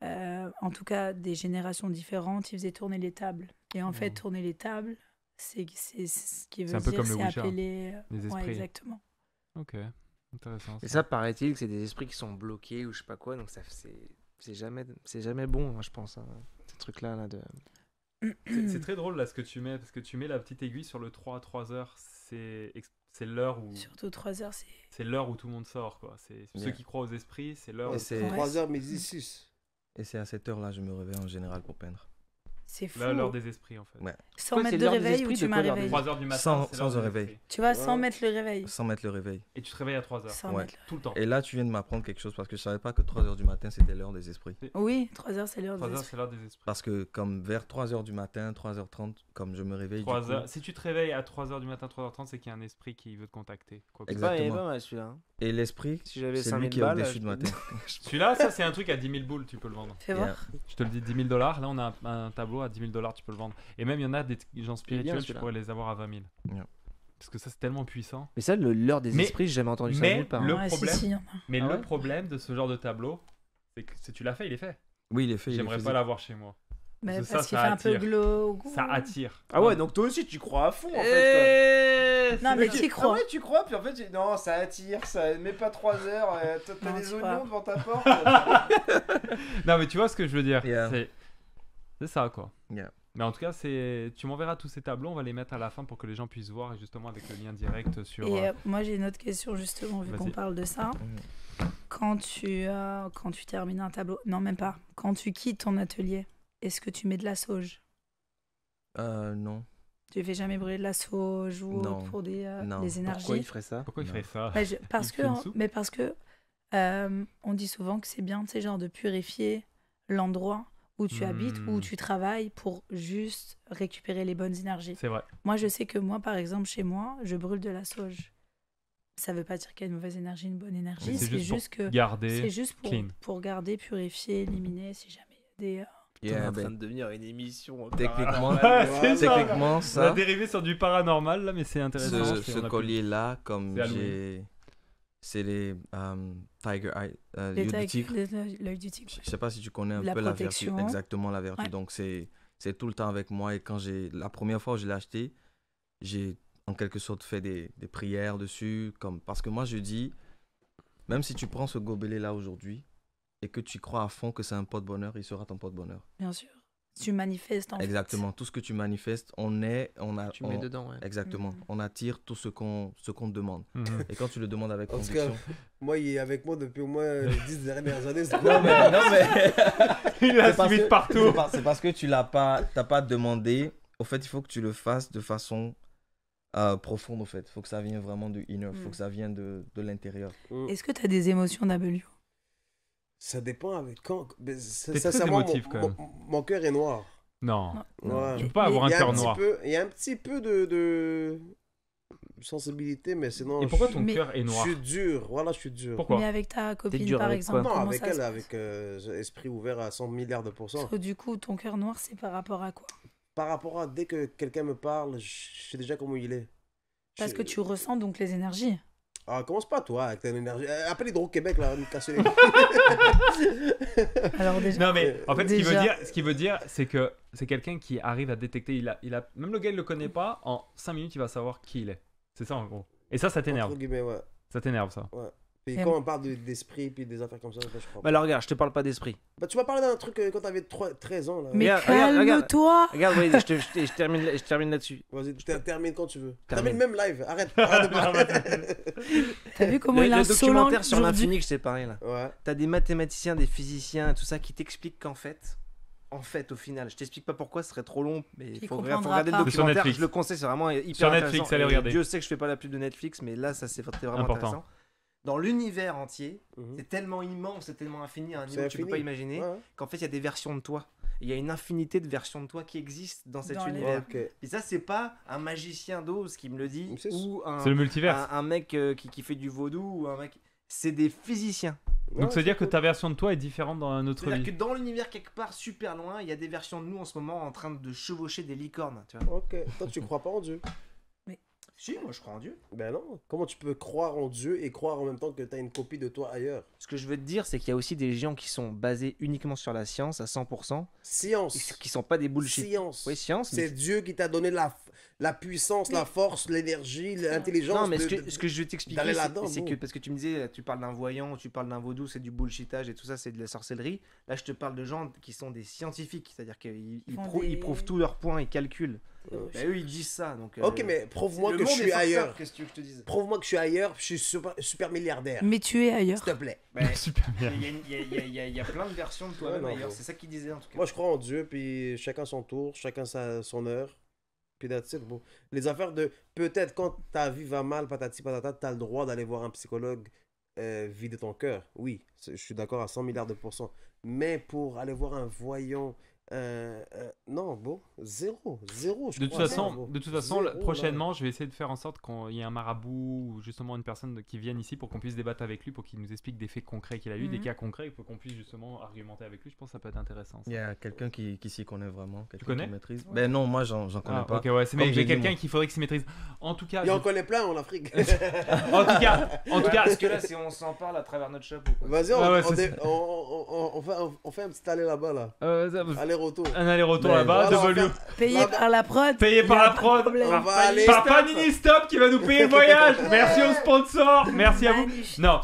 En tout cas, des générations différentes, ils faisaient tourner les tables. Et en fait, tourner les tables, c'est ce qui veut un peu dire, comme le c'est Ouija, appeler les esprits. Ouais, exactement. Ok, intéressant. Et ça, paraît-il que c'est des esprits qui sont bloqués ou je sais pas quoi, donc ça, c'est jamais bon, moi, je pense, hein, ces trucs-là. Là, de... C'est très drôle là ce que tu mets, parce que tu mets la petite aiguille sur le 3 à 3 heures, c'est l'heure où... Surtout 3 heures, C'est l'heure où tout le monde sort, quoi. C'est ceux Yeah. qui croient aux esprits, c'est l'heure Et où... c'est- 3h, midi 6. Et c'est à cette heure-là je me réveille en général pour peindre. c'est fou. l'heure des esprits, en fait. Ouais. Sans Quoi, mettre c'est de l'heure des réveil ou esprits, tu de quoi, l'heure m'as des- réveillé 3 heures du matin, Sans- c'est l'heure sans des réveil. esprits. Tu vois, sans Ouais. mettre le réveil. Sans mettre le réveil. Et tu te réveilles à 3 heures. Sans Ouais. mettre Tout le temps. Et là, tu viens de m'apprendre quelque chose parce que je savais pas que 3h du matin, c'était l'heure des esprits. le... Oui, 3 heures, c'est l'heure 3 des heures, esprits. c'est l'heure des esprits. Parce que comme vers 3h du matin, 3h30, comme je me réveille, 3 du coup, heures. Si tu te réveilles à 3 heures du matin, 3h30, c'est qu'il y a un esprit qui veut te contacter. Quoi que ce Pas, il est Exactement. pas mal celui-là. hein. et l'esprit, Si j'avais c'est 5 lui 000 qui est balles, au-dessus je de ma peux- tête. soit. Celui-là, ça, c'est un truc à 10 000 boules, tu peux le vendre. Fais Yeah. voir. Je te le dis, 10 000 $. Là, on a un tableau à 10 000 $, tu peux le vendre. Et même, il y en a des gens spirituels, tu celui-là. pourrais les avoir à 20 000. Yeah. Parce que ça, c'est tellement puissant. Mais ça, l'heure des Mais- esprits, j'ai jamais entendu ça mais nulle part. le hein. Ouais, problème- si, il y en a. Mais Ah le ouais problème de ce genre de tableau, c'est que si tu l'as fait, il est fait. Oui, il est fait. il est J'aimerais physique. pas l'avoir chez moi. Mais Parce que parce ça qu'il fait un peu attire. glauque. Ça attire. Ah ouais, donc toi aussi, tu crois à fond, en Eh, fait. Non, mais toi. tu y crois. Ah ouais, tu crois, puis en fait, non, ça attire, ça met pas 3 heures, t'as Non, des tu oignons crois. devant ta porte. Non, mais tu vois ce que je veux dire. Yeah. C'est ça, quoi. Yeah. Mais en tout cas, tu m'enverras tous ces tableaux, on va les mettre à la fin pour que les gens puissent voir, et justement avec le lien direct sur... Et moi, j'ai une autre question, justement, vu qu'on Vas-y. parle de ça. Mhm. Quand tu termines un tableau, non, même pas. Quand tu quittes ton atelier, est-ce que tu mets de la sauge? Non. Tu fais jamais brûler de la sauge ou Non. pour des Non. énergies? Pourquoi il ferait ça? Pourquoi il Non. ferait ça? Ouais, parce Il que, fait une soupe mais parce que on dit souvent que c'est bien, tu sais, genre de purifier l'endroit où tu habites, où Hmm. tu travailles pour juste récupérer les bonnes énergies. C'est vrai. Moi, je sais que moi, par exemple, chez moi, je brûle de la sauge. Ça veut pas dire qu'il y a une mauvaise énergie, une bonne énergie. Mais C'est pour juste que garder... c'est juste clean. pour garder, purifier, éliminer, si jamais il y a des... Yeah, en ben, train de devenir une émission. techniquement, Ouais, c'est ça. techniquement, On a ça, dérivé sur du paranormal, là, mais c'est intéressant. ce collier-là, comme C'est Halloween. j'ai, c'est les Tiger Eye, les yeux du tags- tigre. l'œil du tigre. Je sais pas si tu connais un La peu la protection. vertu, exactement la vertu. Ouais. Donc c'est tout le temps avec moi. Et quand la première fois où je l'ai acheté, j'ai en quelque sorte fait des prières dessus, parce que moi je dis, même si tu prends ce gobelet là aujourd'hui et que tu crois à fond que c'est un porte-bonheur, il sera ton porte-bonheur. Bien sûr. Tu manifestes en fait. Exactement. Tout ce que tu manifestes, on Tu mets dedans, ouais. Exactement. Mhm. On attire tout ce qu'on te demande. Mhm. Et quand tu le demandes avec En tout conviction. Moi, il est avec moi depuis au moins les 10 dernières années. c'est Non mais, non, mais... Il a C'est parce suivi que- partout. c'est parce que tu t'as pas demandé. Au fait, il faut que tu le fasses de façon profonde. Au fait, il faut que ça vienne vraiment du inner. Il faut que ça vienne de l'intérieur. Est-ce que tu as des émotions W? Ça dépend avec quand. Mais T'es très sincèrement, émotif, quand même. mon cœur est noir. Non. Non. Ouais. Tu peux pas avoir un Il y a cœur petit noir. Il y a un petit peu de sensibilité, mais sinon. Et pourquoi je- ton Mais- cœur est noir? Je suis dur. Voilà, je suis dur. Pourquoi? Mais avec ta copine, dur par avec exemple, Non, comment avec ça se elle, passe? avec esprit ouvert à 100 milliards de pourcents. Parce que du coup, ton cœur noir, c'est par rapport à quoi? Par rapport à dès que quelqu'un me parle, je sais déjà comment il est. Parce Je- que tu ressens donc les énergies. Ah, commence pas toi avec ton énergie. Appelle Hydro-Québec là, nous casser les. Alors déjà, Non mais en fait Déjà. ce qu'il veut dire c'est que c'est quelqu'un qui arrive à détecter, même le gars il le connaît pas, en 5 minutes il va savoir qui il est. C'est ça en gros. Et ça t'énerve. Entre guillemets, ouais. Ça t'énerve ça. Puis Et- quand on parle d'esprit puis des affaires comme ça, je crois Bah pas. alors regarde, je te parle pas d'esprit. Bah, tu m'as parlé d'un truc quand t'avais 13 ans là. mais regarde. calme-toi! Regarde, ouais, je termine là-dessus. Vas-y, termine quand tu veux. Termine. Termine même live. Arrête de parler. T'as vu comment il est Le insolent documentaire sur aujourd'hui? l'infini que je t'ai parlé là. Ouais. T'as des mathématiciens, des physiciens, tout ça qui t'expliquent qu'en fait, au final, je t'explique pas pourquoi, ce serait trop long, mais Il il faut comprendra regarder pas. le C'est sur documentaire. Netflix. Je le conseille, c'est vraiment hyper Sur intéressant. Netflix, allez Et regarder. Dieu sait que je fais pas la pub de Netflix, mais là, c'était vraiment Important. intéressant. Dans l'univers entier, Mhm. c'est tellement immense, c'est tellement infini à un C'est niveau que tu peux infini. pas imaginer, Ouais. qu'en fait, il y a des versions de toi. Et il y a une infinité de versions de toi qui existent dans cet Dans les- univers. Ok. Et ça, c'est pas un magicien d'Oz qui me le dit, C'est- ou un, C'est le multiverse. un mec qui fait du vaudou, ou un mec. C'est des physiciens. Donc ça veut dire que ta version de toi est différente dans notre C'est-à-dire que vie. dans l'univers, quelque part, super loin, il y a des versions de nous en ce moment en train de chevaucher des licornes. Tu vois. Ok. Toi, tu crois pas en Dieu. Si, moi je crois en Dieu. Ben non. Comment tu peux croire en Dieu et croire en même temps que tu as une copie de toi ailleurs? Ce que je veux te dire, c'est qu'il y a aussi des gens qui sont basés uniquement sur la science à 100%, Science. qui sont pas des bullshit. Science. Oui, science. C'est Dieu qui t'a donné la puissance, la force, l'énergie, l'intelligence. Non, mais ce que je veux t'expliquer, d'aller là-dedans, c'est bon. que parce que tu me disais, tu parles d'un voyant, tu parles d'un vaudou, c'est du bullshitage et tout ça, c'est de la sorcellerie. Là, je te parle de gens qui sont des scientifiques, c'est-à-dire qu'ils font ils des- prouvent tous leurs points, ils calculent. Oh, Bah, eux, ils disent ça. Donc, Ok, mais prouve-moi le que je monde suis est farceur, ailleurs. Qu'est-ce que tu veux que je te dise? Prouve-moi que je suis ailleurs, je suis super milliardaire. Mais tu es ailleurs. S'il te plaît. Bah, Super bien. il y a plein de versions de toi-même Ouais, non, ailleurs. bon. C'est ça qu'il disait en tout cas. Moi, je crois en Dieu, puis chacun son tour, chacun son heure. Puis that's it, bon. Les affaires de peut-être quand ta vie va mal, patati patata, t'as le droit d'aller voir un psychologue vider ton cœur. Oui, je suis d'accord à 100 milliards de pourcents. Mais pour aller voir un voyant, non, bon, zéro. Je De toute crois, façon, zéro. de toute façon, Zéro, prochainement, je vais essayer de faire en sorte qu'il y ait un marabout ou justement une personne qui vienne ici pour qu'on puisse débattre avec lui, pour qu'il nous explique des faits concrets qu'il a eu, des Mhm. cas concrets, pour qu'on puisse justement argumenter avec lui. Je pense que ça peut être intéressant. ça. Il y a quelqu'un qui s'y connaît vraiment, quelqu'un connais qui maîtrise. Ben non, moi j'en connais Ah, pas. ok, ouais, c'est mais Comme j'ai j'ai dit, quelqu'un moi. qu'il faudrait qu'il s'y maîtrise. En tout cas, Il en connaît plein en Afrique. en tout cas, Parce que là, on s'en parle à travers notre chapeau. quoi. Vas-y, Ah ouais, on fait un petit aller là-bas, là. Aller-retour. un aller-retour Mais là-bas, voilà, W. enfin, Payé Là-bas. par la prod. Payé par y a la pas de prod. problème. On va aller. Par Panini Stop qui va nous payer le voyage. Merci aux sponsors. Merci à vous. Magnifique. Non.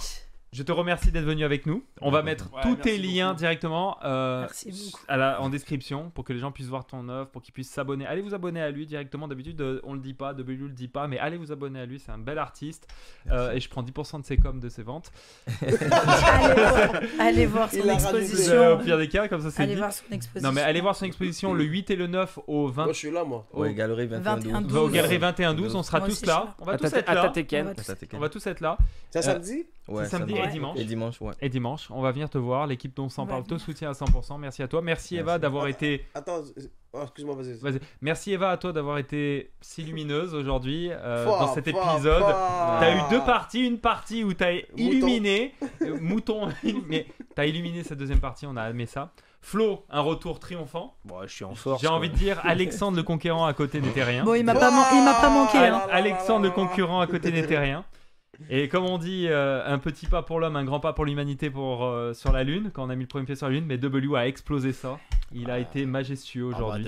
Je te remercie d'être venu avec nous. On va mettre Ouais, tous merci tes liens beaucoup. directement Merci beaucoup. en description pour que les gens puissent voir ton œuvre, pour qu'ils puissent s'abonner. Allez vous abonner à lui directement. D'habitude, on le dit pas, W le dit pas, mais allez vous abonner à lui. C'est un bel artiste. Et je prends 10% de ses coms, de ses ventes. Allez voir son Il a rajouté. Au exposition. pire des cas, comme ça c'est Allez dit. voir son exposition. Non, mais allez voir son exposition le 8 et le 9 au 20. Moi, je suis là, moi. Ouais, Galerie 21 21 12. Va au 12. Galerie 21-12, on sera Moi tous aussi, je là. suis là. On va tous être À là. Tateken. On va tous être là. C'est samedi? Ouais, C'est samedi ça et va. dimanche. Et dimanche, ouais. Et dimanche, on va venir te voir. L'équipe dont on s'en On va parle te venir. soutient à 100%. Merci à toi. Merci Eva Merci. d'avoir été. Attends, excuse-moi, vas-y. Vas-y. Merci Eva à toi d'avoir été si lumineuse aujourd'hui Fort, dans cet fort, épisode. fort. T'as eu deux parties, une partie où t'as illuminé, mouton, mais t'as illuminé cette deuxième partie, on a aimé ça. Flo, un retour triomphant. Bon, je suis en force. J'ai envie de dire Alexandre le conquérant à côté des terriens. Bon, il m'a pas manqué. Hein. Alexandre le concurrent à côté des terriens. Et comme on dit, un petit pas pour l'homme, un grand pas pour l'humanité sur la Lune, quand on a mis le premier pied sur la Lune, mais W a explosé ça. Il a été majestueux aujourd'hui.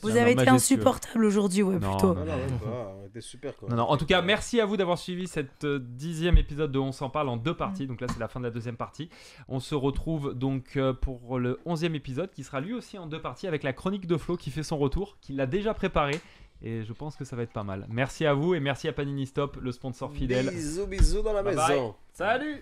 Vous Non, avez été majestueux. insupportable aujourd'hui, ouais, Non, plutôt. non. Non, c'était super, quoi. Non, non, en tout cas, merci à vous d'avoir suivi cette 10e épisode de On s'en parle en deux parties. Donc là, c'est la fin de la deuxième partie. On se retrouve donc pour le 11e épisode qui sera lui aussi en deux parties avec la chronique de Flo qui fait son retour, qui l'a déjà préparé. Et je pense que ça va être pas mal. Merci à vous et merci à Panini Stop, le sponsor fidèle. Bisous dans la Bye bye. maison. Salut!